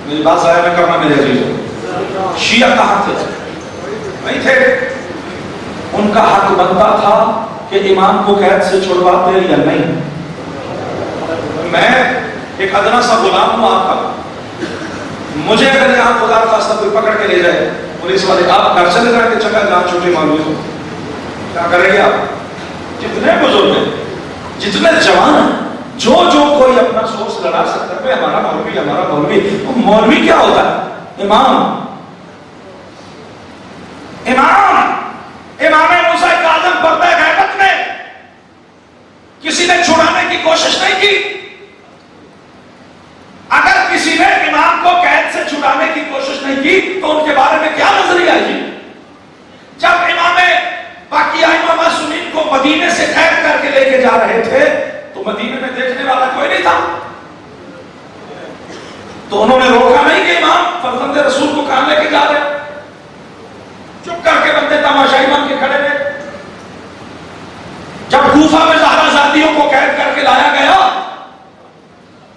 میری بات ضائع میں کرنا میرے عزیزوں. شیعہ کہاں تھے؟ نہیں تھے. ان کا حق بنتا تھا کہ امام کو قید سے چھڑواتے یا نہیں. میں ایک ادنا سا غلام ہوں آپ کا، مجھے اگر یہاں خدا خواستہ کوئی پکڑ کے لے جائے پولیس والے، آپ گھر چلے جائیں کہ چکا جان چھٹی معلوم ہو، کیا کریں گے آپ؟ جتنے بزرگ ہیں، جتنے جوان ہیں، جو کوئی اپنا سورس لڑا سکتا ہے، ہمارا مولوی، ہمارا مولوی. مولوی کیا ہوتا ہے؟ امام. امام موسیٰ کاظم پردہ غیبت میں کسی نے چھڑانے کی کوشش نہیں کی. اگر کسی نے امام کو قید سے چھڑانے کی کوشش نہیں کی تو ان کے بارے میں کیا نظریہ ہے؟ جب امام باقی ائمہ معصومین کو مدینے سے قید کر کے لے کے جا رہے تھے تو مدینے میں دیکھنے والا کوئی نہیں تھا، تو انہوں نے روکا نہیں کہ امام فرزند رسول کو کہاں لے کے جا رہے. چپ کر کے بندے تماشائی بن کے کھڑے رہے. جب کوفہ میں زہرا زادیوں کو قید کر کے لایا گیا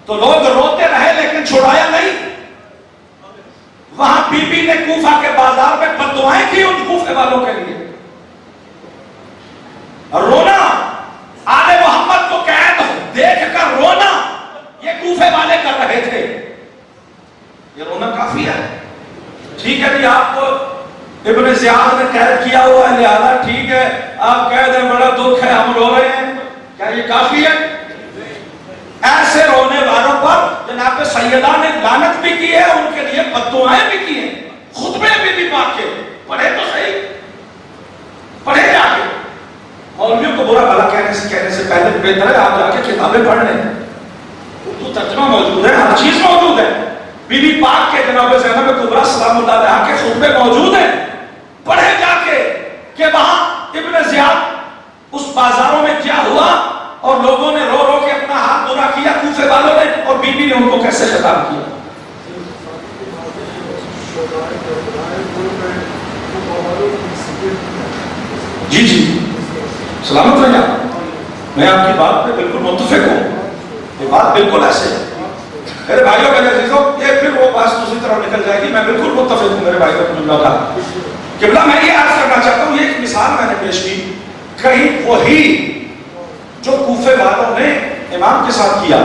تو لوگ روتے رہے لیکن چھڑایا نہیں. وہاں بی بی نے کوفہ کے بازار میں بددعائیں کی ان کوفے والوں کے لیے. رونا، آل محمد کو قید دیکھ کر رونا، یہ کوفے والے کر رہے تھے. یہ رونا کافی ہے. ٹھیک ہے جی، آپ کو ابن زیاد نے قید کیا ہوا ہے، لہذا ٹھیک ہے آپ قید ہیں، بڑا دکھ ہے، ہم رو رہے ہیں، کیا یہ کافی ہے؟ ایسے رونے والوں پر جناب سیدہ نے لعنت بھی کی ہے، ان کے لیے بد دعائیں بھی کی ہیں، خطبے بھی پاک کے پڑھے تو صحیح، پڑھے جا کے مولویوں کو برا بھلا کہنے سے پہلے بہتر ہے آپ جا کے کتابیں پڑھ لیں، اردو ترجمہ موجود ہے، ہر چیز موجود ہے، بی بی پاک کے جناب زینب کبریٰ سلام اللہ علیہا کے خطبے موجود ہیں، پڑھے جا کے کہ وہاں ابن زیاد اس بازاروں میں کیا ہوا اور لوگوں نے رو رو کے اپنا ہاتھ برا کیا کوفے والوں نے، اور بی بی نے ان کو کیسے خطاب کیا۔ جی جی سلامت رہے میں آپ کی بات پہ بالکل متفق ہوں، یہ بات بالکل ایسے ہے میرے بھائیوں میرے عزیزوں، یہ پھر وہ بات دوسری طرف نکل جائے گی، میں بالکل متفق ہوں میرے بھائیوں کو جملہ کا قبلہ۔ میں یہ عرض کرنا چاہتا ہوں، یہ ایک مثال میں نے پیش کی، کہیں وہی جو کوفے والوں نے امام کے ساتھ کیا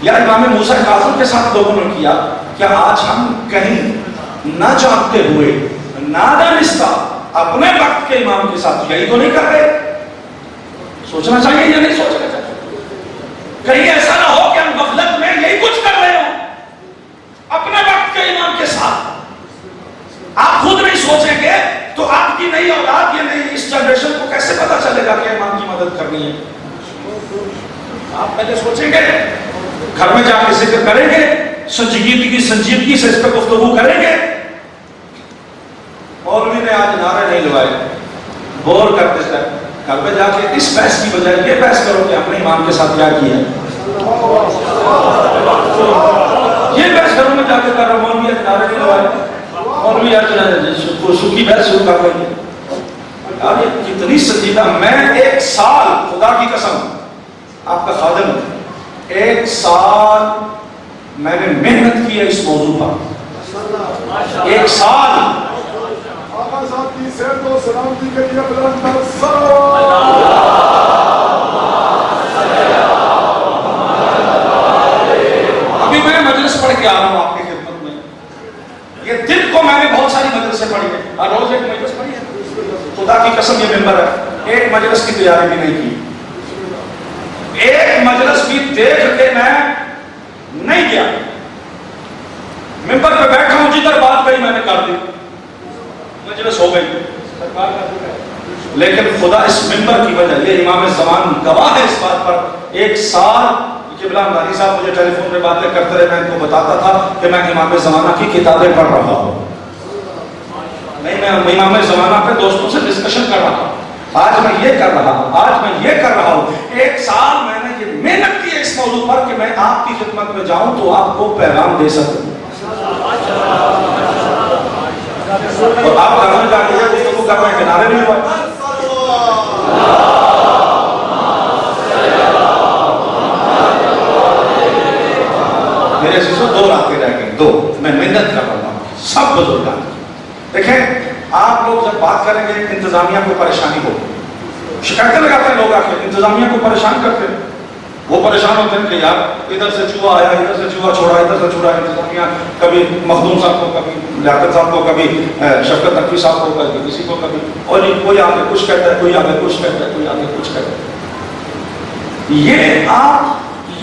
یا امام موسیٰ کاظم کے ساتھ لوگوں نے کیا، کیا آج ہم کہیں نہ جانتے ہوئے نادانستہ اپنے وقت کے امام کے ساتھ یہی تو نہیں کر رہے؟ سوچنا چاہیے یا نہیں سوچنا چاہیے؟ کہیں ایسا نہ ہو کہ ہم غفلت میں یہی کچھ کر رہے ہوں اپنے وقت کے امام کے ساتھ۔ آپ خود نہیں سوچیں گے تو آپ کی نئی اولاد یہ نئی اس جنریشن کو کیسے پتا چلے گا کہ امام کی مدد کرنی ہے؟ آپ پہلے سوچیں گے، گھر میں جا کے ذکر کریں گے، سنجیدگی سے اس پہ گفتگو کریں گے۔ مولوی نے آج نعرے نہیں لگائے، بور کرتے تھے، گھر پہ جا کے اس بحث کی بجائے یہ بحث کرو کہ ہم نے امام کے ساتھ کیا کیا ہے، یہ بحث گھروں میں جا کے کر رہا ہوں۔ مولوی آج نعرے نہیں لگائے، مولوی آج سکی بحث شروع کر رہی ہے۔ یار یہ کتنی سنجیدہ، میں ایک سال خدا کی قسم آپ کا خادم ہوں، ایک سال میں نے محنت کی ہے اس موضوع پر، ایک سال ابھی میں مجلس پڑھ کے آ رہا ہوں آپ کی خدمت میں، یہ دن کو میں نے بہت ساری مجلسیں پڑھی ہیں، ہر روز ایک مجلس پڑھی ہے، خدا کی قسم یہ ممبر ہے، ایک مجلس کی تیاری بھی نہیں کی، ایک مجلس بھی دیکھ کے میں نہیں گیا، ممبر پہ بیٹھا ہوں، جدھر بات گئی میں نے کر دی، مجلس ہو گئی، لیکن خدا اس ممبر کی وجہ، یہ امام زمان گواہ ہے اس بات پر، ایک سال قبلہ مدانی صاحب مجھے ٹیلی فون پہ باتیں کرتے رہے، میں ان کو بتاتا تھا کہ میں امام زمانہ کی کتابیں پڑھ رہا ہوں، نہیں میں امام زمانہ پہ دوستوں سے ڈسکشن کر رہا ہوں، آج میں یہ کر رہا ہوں، آج میں یہ کر رہا ہوں۔ ایک سال میں نے یہ محنت کی ہے اس موضوع پر کہ میں آپ کی خدمت میں جاؤں تو آپ کو پیغام دے سکوں، اور آپ گھر میں جا کے یہ گفتگو کر رہے ہیں، کنارے نہیں ہوا۔ میرے عزیزوں دو راتیں رہ گئی، دو، میں محنت کر رہا ہوں سب بزرگان۔ دیکھیں آپ لوگ جب بات کریں گے انتظامیہ کو پریشانی ہو، شکایتیں لگاتے ہیں لوگ آ کے، انتظامیہ کو پریشان کرتے ہیں، وہ پریشان ہوتے ہیں کہ یار ادھر سے چوہا آیا، ادھر سے چوہا چھوڑا، ادھر سے چھوڑا، انتظامیہ کبھی مخدوم صاحب کو، کبھی لیاقت صاحب کو، کبھی شفقت نقوی صاحب کو، کبھی کسی کو، کبھی اور کوئی آگے کچھ کہتا ہے، کوئی آگے کچھ کہتا ہے، کوئی آگے کچھ کہتا ہے۔ یہ آپ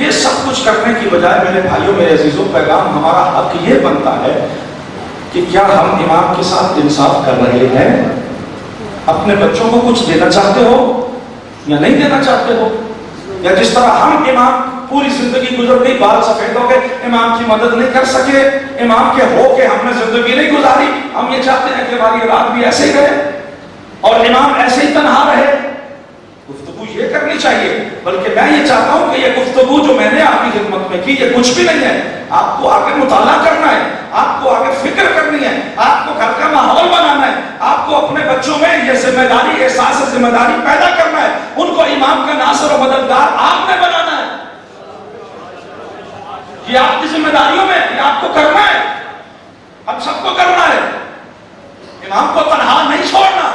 یہ سب کچھ کرنے کی بجائے میرے بھائیوں میرے عزیزوں، پیغام ہمارا حق یہ بنتا ہے کہ کیا ہم امام کے ساتھ انصاف کر رہے ہیں؟ اپنے بچوں کو کچھ دینا چاہتے ہو یا نہیں دینا چاہتے ہو؟ یا جس طرح ہم امام پوری زندگی گزر گئی، بال سفید ہو گئے، امام کی مدد نہیں کر سکے، امام کے ہو کے ہم نے زندگی نہیں گزاری، ہم یہ چاہتے ہیں کہ ہماری رات بھی ایسے ہی گئے اور امام ایسے ہی تنہا رہے؟ گفتگو یہ کرنی چاہیے، بلکہ میں یہ چاہتا ہوں کہ یہ گفتگو جو میں نے آپ کی خدمت میں کی، یہ کچھ بھی نہیں ہے، آپ کو آگے مطالعہ کرنا ہے، آپ کو آگے فکر کرنی ہے، آپ کو گھر کا ماحول بنانا ہے، آپ کو اپنے بچوں میں یہ ذمہ داری، احساس ذمہ داری پیدا کرنا ہے، ان کو امام کا ناصر و مددگار آپ نے بنانا ہے، یہ آپ کی ذمہ داریوں میں، یہ آپ کو کرنا ہے، ہم سب کو کرنا ہے، امام کو تنہا نہیں چھوڑنا،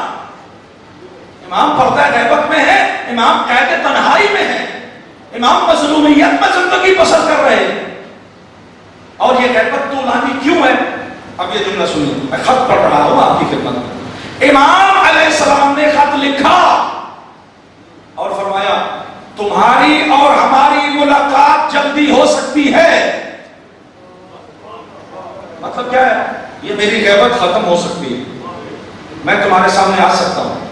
امام پردہ غیبت میں ہے، امام قید تنہائی میں ہے، امام مظلومیت میں زندگی بسر کر رہے ہیں، اور یہ غیبت طولانی کیوں ہے؟ اب یہ جملہ سنیے، میں خط پڑھ رہا ہوں آپ کی خدمت میں، امام علیہ السلام نے خط لکھا اور فرمایا تمہاری اور ہماری ملاقات جلدی ہو سکتی ہے. مطلب کیا ہے؟ یہ میری غیبت ختم ہو سکتی ہے, میں تمہارے سامنے آ سکتا ہوں.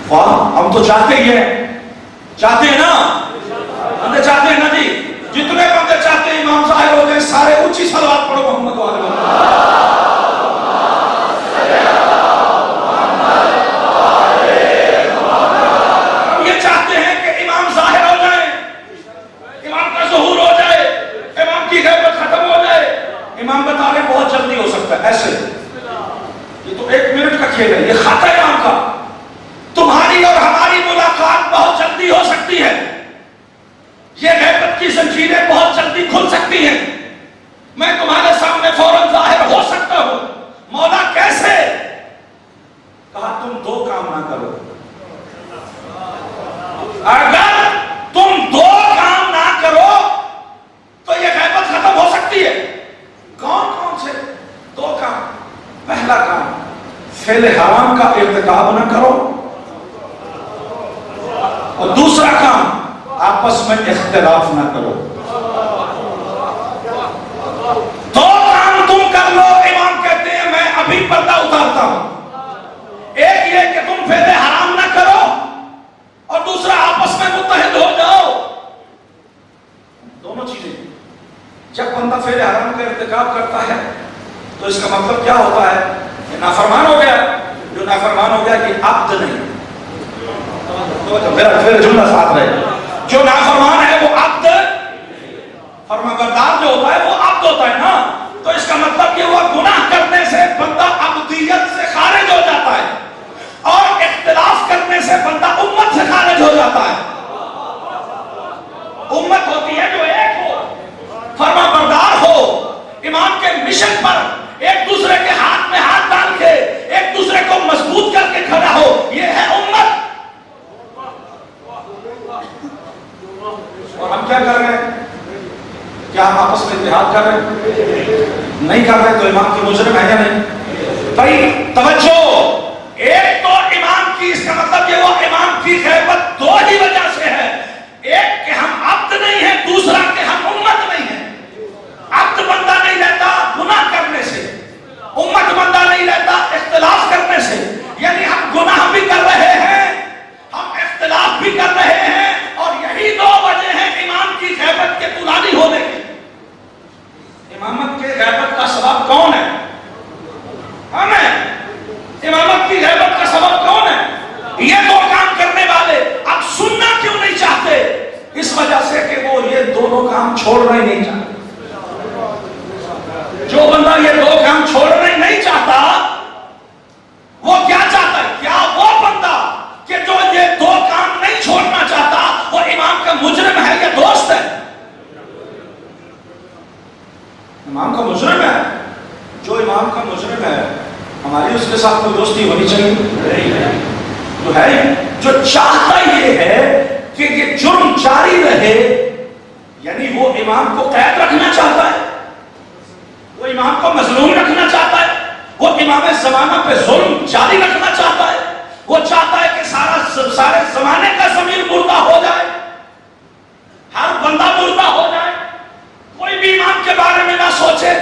واہ, ہم تو چاہتے ہی ہیں, چاہتے ہیں نا, بندے چاہتے ہیں نا جی. جتنے بندے چاہتے ہیں امام ظاہر ہو جائے, سارے اونچی صلوات پڑھو محمد و آل محمد. ہم یہ چاہتے ہیں کہ امام ظاہر ہو جائے, امام کا ظہور ہو جائے, امام کی غیبت ختم ہو جائے. امام بتا رہے بہت جلدی ہو سکتا ہے. ایسے یہ تو 1 منٹ کا کھیل ہے, یہ خط ہے امام کا. تمہاری اور ہماری ملاقات بہت جلدی ہو سکتی ہے, یہ غیبت کی زنجیریں بہت جلدی کھل سکتی ہیں, میں تمہارے سامنے فوراً ظاہر ہو سکتا ہوں. مولا کیسے؟ کہا تم 2 کام نہ کرو. اگر تم 2 کام نہ کرو تو یہ غیبت ختم ہو سکتی ہے. کون کون سے 2 کام؟ پہلا کام, فعل حرام کا ارتکاب نہ کرو, اور دوسرا کام, آپس میں اختلاف نہ کرو. 2 کام تم کر لو. امام کہتے ہیں میں ابھی پردہ اتارتا ہوں. ایک یہ کہ تم فعل حرام نہ کرو, اور دوسرا آپس میں متحد ہو جاؤ. دونوں چیزیں. جب بندہ فعل حرام کا ارتکاب کرتا ہے تو اس کا مطلب کیا ہوتا ہے؟ یہ نافرمان ہو گیا. جو نافرمان ہو گیا یہ عبد نہیں. میرا جملہ ساتھ رہے. جو نافرمان ہے وہ عبد, فرمانبردار جو ہوتا ہے وہ عبد ہوتا ہے نا. تو اس کا مطلب یہ ہوا گناہ کرنے سے بندہ عبدیت سے خارج ہو جاتا ہے, اور اختلاف کرنے سے بندہ امت سے خارج ہو جاتا ہے. امت ہوتی ہے جو ایک ہو, فرمانبردار ہو, امام کے مشن پر ایک دوسرے کے ہاتھ میں ہاتھ ڈال کے ایک دوسرے کو مضبوط کر کے کھڑا ہو. یہ ہے امت. اور ہم کیا کر رہے ہیں؟ کیا ہم آپس میں اتحاد کر رہے ہیں؟ نہیں کر رہے تو امام کی مجرم ہے یا نہیں؟ بھائی توجہ, ایک تو امام کی, اس کا مطلب یہ وہ امام کی غیبت 2 ہی وجہ سے ہے. ایک کہ ہم عبد نہیں ہیں, دوسرا کہ ہم امت نہیں ہیں. عبد بندہ نہیں رہتا گناہ کرنے سے, امت بندہ نہیں رہتا اختلاف کرنے سے. یعنی ہم گناہ بھی کر رہے ہیں, ہم اختلاف بھی کر رہے ہیں, اور یہی 2 وجہ ہیں امام کی غیبت کے طولانی ہونے کی. امامت کے غیبت کا سبب کون ہے؟ ہم ہیں. امامت کی غیبت کا سبب کون ہے؟ یہ 2 کام کرنے والے. اب سننا کیوں نہیں چاہتے؟ اس وجہ سے کہ وہ یہ دونوں کام چھوڑنا ہی نہیں چاہتے. جو بندہ یہ 2 کام چھوڑنا ہی نہیں چاہتا وہ کیا چاہتا ہے؟ کیا وہ بندہ کہ جو یہ 2 کام نہیں چھوڑنا چاہتا وہ امام کا مجرم ہے یا دوست ہے؟ امام کا مجرم ہے. جو امام کا مجرم ہے ہماری اس کے ساتھ کوئی دوستی ہونی چاہیے تو ہے. جو چاہتا یہ ہے کہ یہ جرم جاری رہے, یعنی وہ امام کو قید رکھنا چاہتا ہے, وہ امام کو مظلوم رکھنا چاہتا ہے, وہ امام زمانہ پہ ظلم جاری رکھنا چاہتا ہے, وہ چاہتا ہے کہ سارے زمانے کا ضمیر مردہ ہو جائے, ہر بندہ مردہ ہو جائے, کوئی بھی امام کے بارے میں نہ سوچے.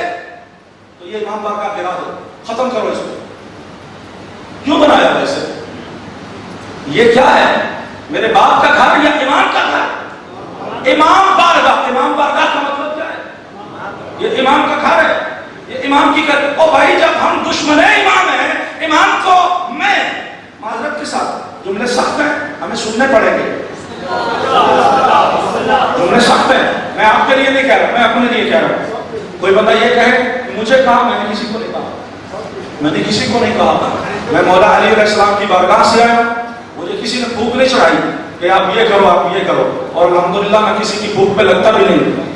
تو یہ امام بار کا گرا دو, ختم کرو اس کو. کیوں بنایا ویسے؟ یہ کیا ہے؟ میرے باپ کا گھر یا امام کا گھر؟ امام بارگاہ. امام بارگاہ کا مطلب کیا ہے؟ یہ امام کا گھر ہے, یہ امام کی گھر. او بھائی جب ہم دشمن امام ہیں, امام کو میں معذرت کے ساتھ, جملے سخت ہیں ہمیں سننے پڑیں گے, جملے سخت ہیں, میں آپ کے لیے نہیں کہہ رہا, میں اپنے لیے کہہ رہا ہوں. کوئی بندہ یہ کہے مجھے کہا, میں نے کسی کو نہیں کہا, میں نے کسی کو نہیں کہا, میں مولا علی علیہ السلام کی بارگاہ سے آیا, مجھے کسی نے بھوک نہیں چڑھائی کہ آپ یہ کرو آپ یہ کرو, اور الحمدللہ میں کسی کی بھوک پہ لگتا بھی نہیں.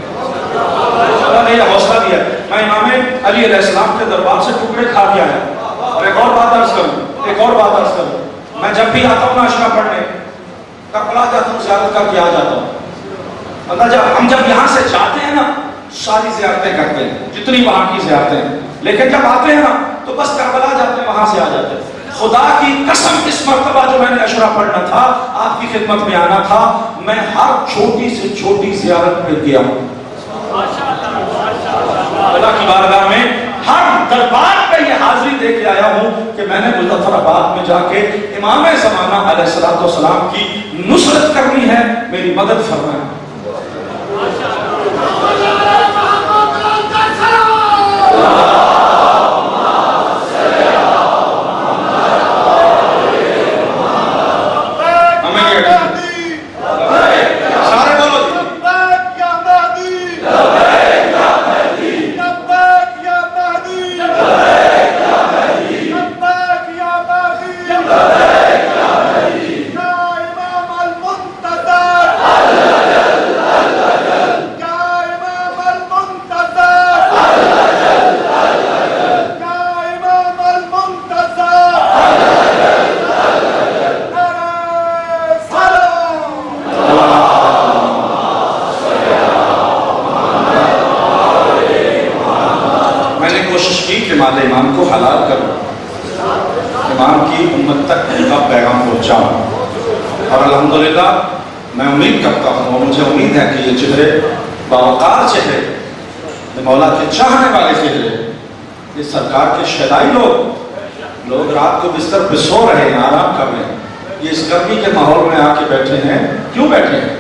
اللہ نے یہ حوصلہ دیا. میں امام علی علیہ السلام کے دربار سے ٹکڑے کھا کے آیا. اور ایک اور بات عرض کروں, میں جب بھی آتا ہوں ناشنا پڑھنے, کربلا جاتا ہوں, زیارت کر کے آ جاتا ہوں. مطلب ہم جب یہاں سے جاتے ہیں نا ساری زیارتیں کرتے ہیں جتنی وہاں کی زیارتیں ہیں, لیکن جب آتے ہیں نا تو بس کربلا جاتے ہیں, وہاں سے آ جاتے ہیں. خدا کی قسم اس مرتبہ جو میں نے عشرہ پڑھنا تھا، آپ کی خدمت میں آنا تھا، میں ہر چھوٹی سے چھوٹی زیارت پہ گیا ہوں اللہ کی بارگاہ میں، ہر دربار پہ یہ حاضری دے کے آیا ہوں کہ میں نے مظفر آباد میں جا کے امام زمانہ علیہ السلام کی نصرت کرنی ہے، میری مدد فرمائیں۔ امام کو حلال کرو، امام کی امت تک ان کا پیغام پہنچاؤں، اور الحمدللہ میں امید کرتا ہوں اور مجھے امید ہے کہ یہ چہرے باوقار چہرے، مولا کے چاہنے والے چہرے، یہ سرکار کے شہدائی لوگ رات کو بستر پہ سو رہے ہیں، آرام کر رہے ہیں، یہ اس گرمی کے ماحول میں آ کے بیٹھے ہیں، کیوں بیٹھے ہیں؟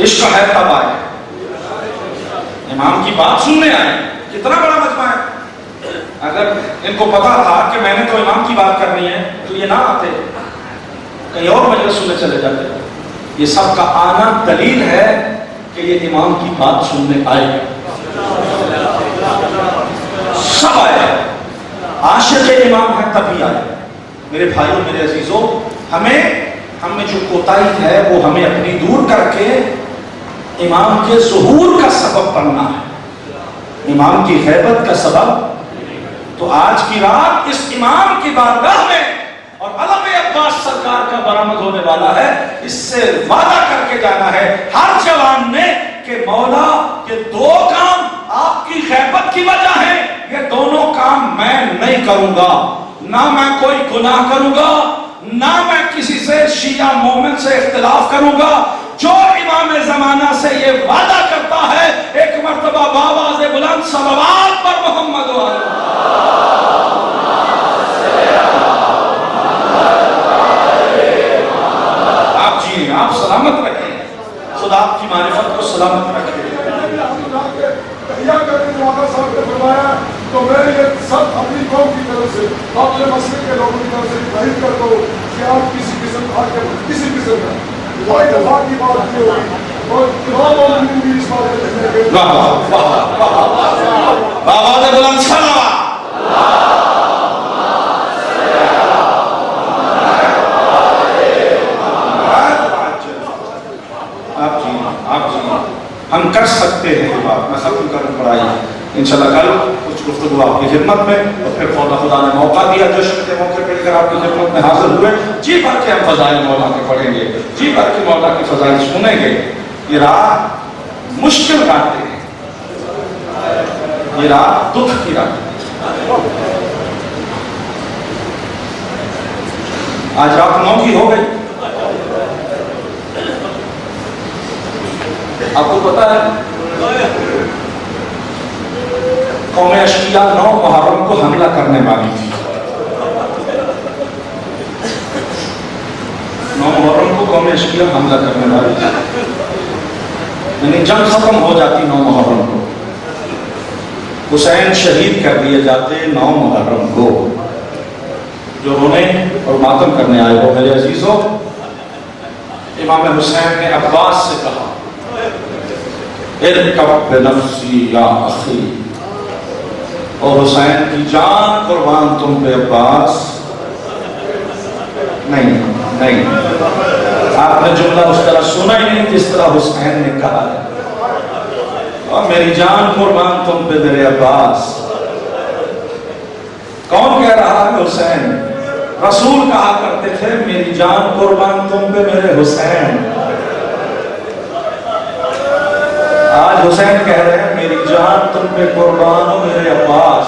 عشق ہے تب آئے، امام کی بات سننے آئے، کتنا بڑا مجمع ہے۔ اگر ان کو پتا تھا کہ میں نے تو امام کی بات کرنی ہے تو یہ نہ آتے، کہیں اور مجلس سننے چلے جاتے۔ یہ سب کا آنا دلیل ہے کہ یہ امام کی بات سننے آئے، سب آئے، عاشق امام ہے تبھی آئے۔ میرے بھائیوں، میرے عزیزوں، ہم میں جو کوتاہی ہے وہ ہمیں اپنی دور کر کے امام کے ظہور کا سبب بننا ہے، امام کی غیبت کا سبب۔ تو آج کی رات اس امام کی بارگاہ میں اور علم عباس سرکار کا برآمد ہونے والا ہے، اس سے وعدہ کر کے جانا ہے ہر جوان نے کہ مولا یہ دو کام آپ کی غیبت کی وجہ ہے، یہ دونوں کام میں نہیں کروں گا، نہ میں کوئی گناہ کروں گا، نہ میں کسی سے شیعہ مومن سے اختلاف کروں گا۔ جو امام زمانہ سے یہ وعدہ کرتا ہے، ایک مرتبہ بآواز بلند صلوات پر محمد و آلہ۔ آپ سلامت رکھیں، خدا آپ کی معرفت کو سلامت رکھیں۔ تحیہ کرنے جو آقا صاحب نے فرمایا، تو میں یہ سب اپنی قوم کی طرف سے، اپنے مسئلے کے لوگوں کی طرف سے ظاہر کرتا ہوں کہ آپ کسی قسم کا کوئی دفعہ کی بات نہیں ہوگی، اور امام مومنین بھی اس بات میں کہنے گئے۔ آواز بلند صلوات۔ ہم کر سکتے ہیں یہ بات، میں ختم کروں پڑھائی انشاءاللہ کل کچھ گفتگو آپ کی خدمت میں، اور پھر خدا نے موقع دیا جشن کے موقع پہ کر آپ کی خدمت میں حاضر ہوئے، جی بھر کے ہم فضائل مولا کے پڑھیں گے، جی بھر کے مولا کی فضائل سنیں گے۔ یہ رات مشکل رات ہے، یہ رات دکھ کی رات ہے۔ آج رات 9 کی ہو گئی، آپ کو پتا ہے قوم اشقیاء 9 محرم کو حملہ کرنے والی تھی، 9 محرم کو قوم اشقیاء حملہ کرنے والی تھی، یعنی جنگ ختم ہو جاتی 9 محرم کو، حسین شہید کر دیے جاتے 9 محرم کو۔ جو رونے اور ماتم کرنے آئے ہو میرے عزیزوں، امام حسین نے عباس سے کہا ارکب بنفسی یا اخی، اور حسین کی جان قربان تم پہ عباس۔ نہیں آپ نے جملہ اس طرح سنا ہی نہیں جس طرح حسین نے کہا ہے، اور میری جان قربان تم پہ میرے عباس۔ کون کہہ رہا ہے؟ حسین۔ رسول کہا کرتے تھے میری جان قربان تم پہ میرے حسین۔ آج حسین کہہ رہے ہیں میری جان تم پہ قربان ہو میرے عباس۔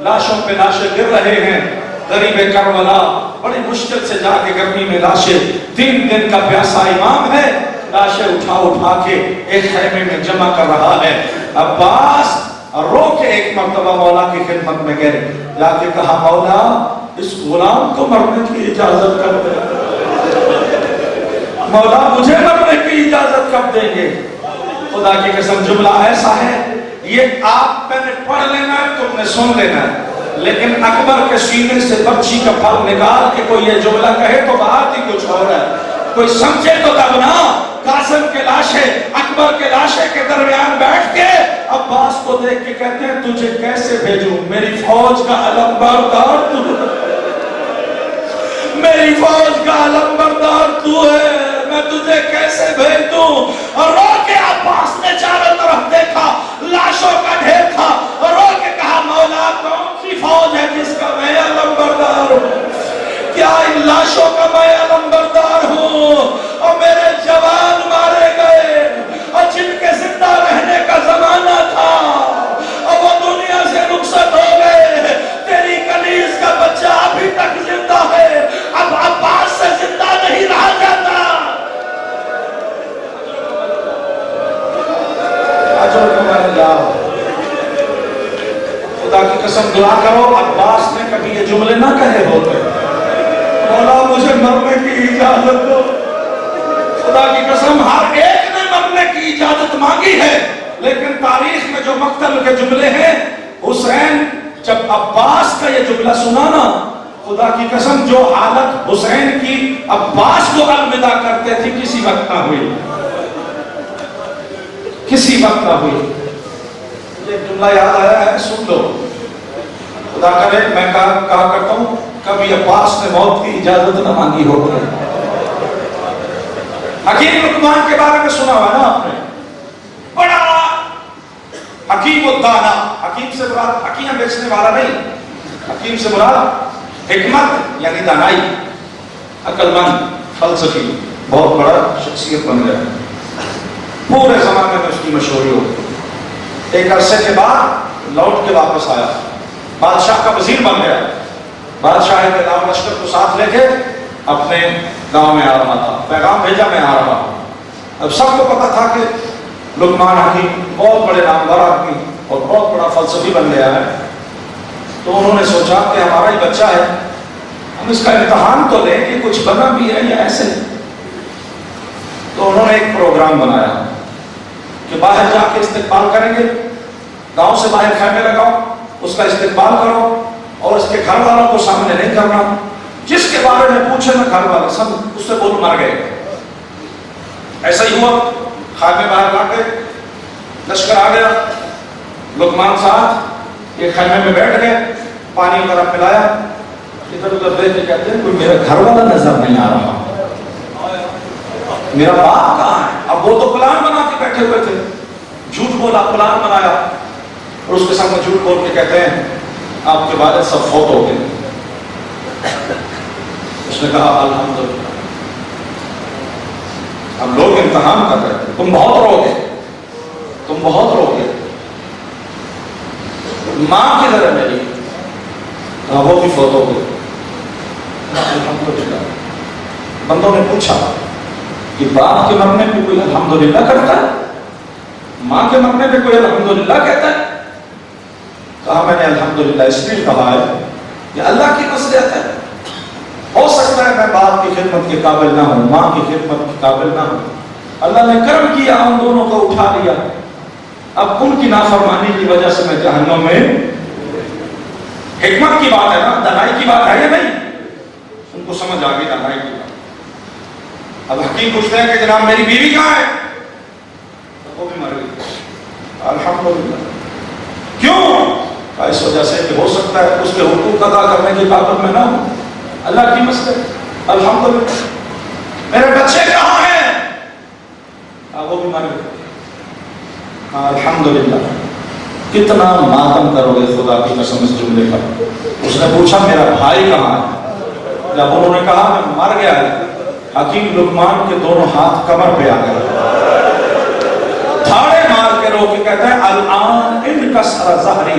لاشوں پہ لاشیں گر رہے ہیں. غریب کربلا بڑی مشکل سے جا کے گرمی میں لاشیں, 3 دن کا پیاسا امام ہے, لاشیں اٹھا کے ایک خیمے میں جمع کر رہا ہے. عباس رو کے ایک مرتبہ مولا کی خدمت میں گئے, جا کے کہا مولا اس غلام کو مرنے کی اجازت کب دیں گے؟ مولا مجھے مرنے کی اجازت کب دیں گے؟ خدا کی قسم جملہ ایسا ہے, یہ آپ میں نے پڑھ لینا ہے, تم نے سن لینا ہے, لیکن اکبر کے سینے سے برچی کا پھل نکال کے کوئی یہ جملہ کہے تو بات ہی کچھ اور ہے. کوئی سمجھے تو تب نا. قاسم کے لاشیں اکبر کے لاشیں کے درمیان بیٹھ کے عباس کو دیکھ کے کہتے ہیں تجھے کیسے بھیجوں, میری فوج کا علم بردار تو, میری فوج کا علم بردار تو ہے, میں تجھے کیسے بھیج دوں؟ اور رو کے عباس نے چاروں طرف دیکھا, لاشوں کا ڈھیر تھا, اور رو کے کہا مولا کون سی فوج ہے جس کا میں علم بردار ہوں؟ کیا ان لاشوں کا میں علم بردار ہوں؟ اور میرے جوان مارے گئے, اور جن کے زندہ رہنے کا زمانہ تھا اور وہ دنیا سے رخصت ہو گئے. تیری کنیز کا بچہ ابھی تک زندہ ہے, اب عباس سے زندہ نہیں رہا جاتا. خدا کی قسم دعا کرو عباس نے کبھی یہ جملے نہ کہے ہوتے, مولا مجھے مرنے کی اجازت دو. خدا کی قسم ہر ایک نے مرنے کی اجازت مانگی ہے, لیکن تاریخ میں جو مقتل کے جملے ہیں, حسین جب عباس کا یہ جملہ سنا نا, خدا کی قسم جو حالت حسین کی عباس کو الوداع کرتے تھی کسی وقت نہ ہوئی, کسی وقت نہ ہوئی. ایک جملہ یاد آیا ہے, سن لو. خدا کرے میں کہا کرتا ہوں کبھی عباس نے موت کی اجازت نہ مانگی ہو. حکیم لقمان کے بارے میں سنا ہوا نا آپ نے, بڑا حکیم و دانا. حکیم سے مراد حکیم بیچنے والا نہیں, حکیم سے مراد حکمت یعنی دانائی, عقل مند, فلسفی, بہت بڑا شخصیت بن گیا. پورے زمانے میں اس کی مشہوری ہو. ایک عرصے کے بعد لوٹ کے واپس آیا, بادشاہ کا وزیر بن گیا. بادشاہ کے نام لشکر کو ساتھ لے کے اپنے گاؤں میں آ رہا تھا, پیغام بھیجا میں آ رہا ہوں. اب سب کو پتا تھا کہ لقمان حکیم بہت بڑے نامور آدمی اور بہت بڑا فلسفی بن گیا ہے. تو انہوں نے سوچا کہ ہمارا ہی بچہ ہے, ہم اس کا امتحان تو لیں کہ کچھ بنا بھی ہے یا ایسے. تو انہوں نے ایک پروگرام بنایا کہ باہر جا کے استقبال کریں گے, گاؤں سے باہر خیمے لگاؤ, اس کا استقبال کرو, اور اس کے گھر والوں کو سامنے نہیں کرنا. جس کے بارے میں پوچھے نا گھر والے سب اس سے بول مر گئے. ایسا ہی ہوا, خیمے باہر لا کے لشکر آ گیا. لقمان صاحب یہ خیمے میں بیٹھ گئے, پانی وغیرہ پلایا, ادھر ادھر دیکھ کے کہتے ہیں کوئی میرا گھر والا نظر نہیں آ رہا, میرا باپ کہاں ہے؟ اب وہ تو پلان بنا کے بیٹھے ہوئے تھے, جھوٹ بولا, پلان بنایا, اور اس کے سامنے جھوٹ بول کے کہتے ہیں آپ کے والد سب فوت ہو گئے. اس نے کہا الحمدللہ. اب لوگ امتحان کر رہے تھے, تم بہت رو گے, تم بہت رو گے. ماں کدھر ہے میری؟ وہ بھی فوت ہو گئے. الحمدللہ. بندوں نے پوچھا کہ باپ کے مرنے پہ کوئی الحمدللہ کرتا ہے, ماں کے مرنے پہ کوئی الحمدللہ کہتا ہے؟ کہا میں نے الحمدللہ اس لیے کہا ہے کہ اللہ کی مصلحت ہے. ہو سکتا ہے میں باپ کی خدمت کے قابل نہ ہوں, ماں کی خدمت کے قابل نہ ہوں, اللہ نے کرم کیا ان دونوں کو اٹھا لیا, اب ان کی نافرمانی کی وجہ سے میں جہنم میں. حکمت کی بات ہے نا, دانائی کی بات ہے یا نہیں؟ ان کو سمجھ آ گئی دانائی کی بات. اب حکیم پوچھتے ہیں کہ جناب میری بیوی کہاں ہے؟ وہ بھی مر گئی. الحمدللہ. کیوں؟ اس وجہ سے کہ ہو سکتا ہے اس کے حقوق ادا کرنے کی قابل میں نہ ہوں, اللہ کی مصلحت. الحمدللہ. میرے بچے کہاں ہیں؟ وہ بھی مر گئے. الحمدللہ. کتنا ماتم کرو گے خدا کی قسم اس جملے کا. اس نے پوچھا میرا بھائی کہاں ہے؟ جب انہوں نے کہا میں مر گیا ہے, حکیم لقمان کے دونوں ہاتھ کمر پہ آ گئے, تھاڑے مار کے رو کے کہتے ہیں الان ان کا سر ظہری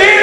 3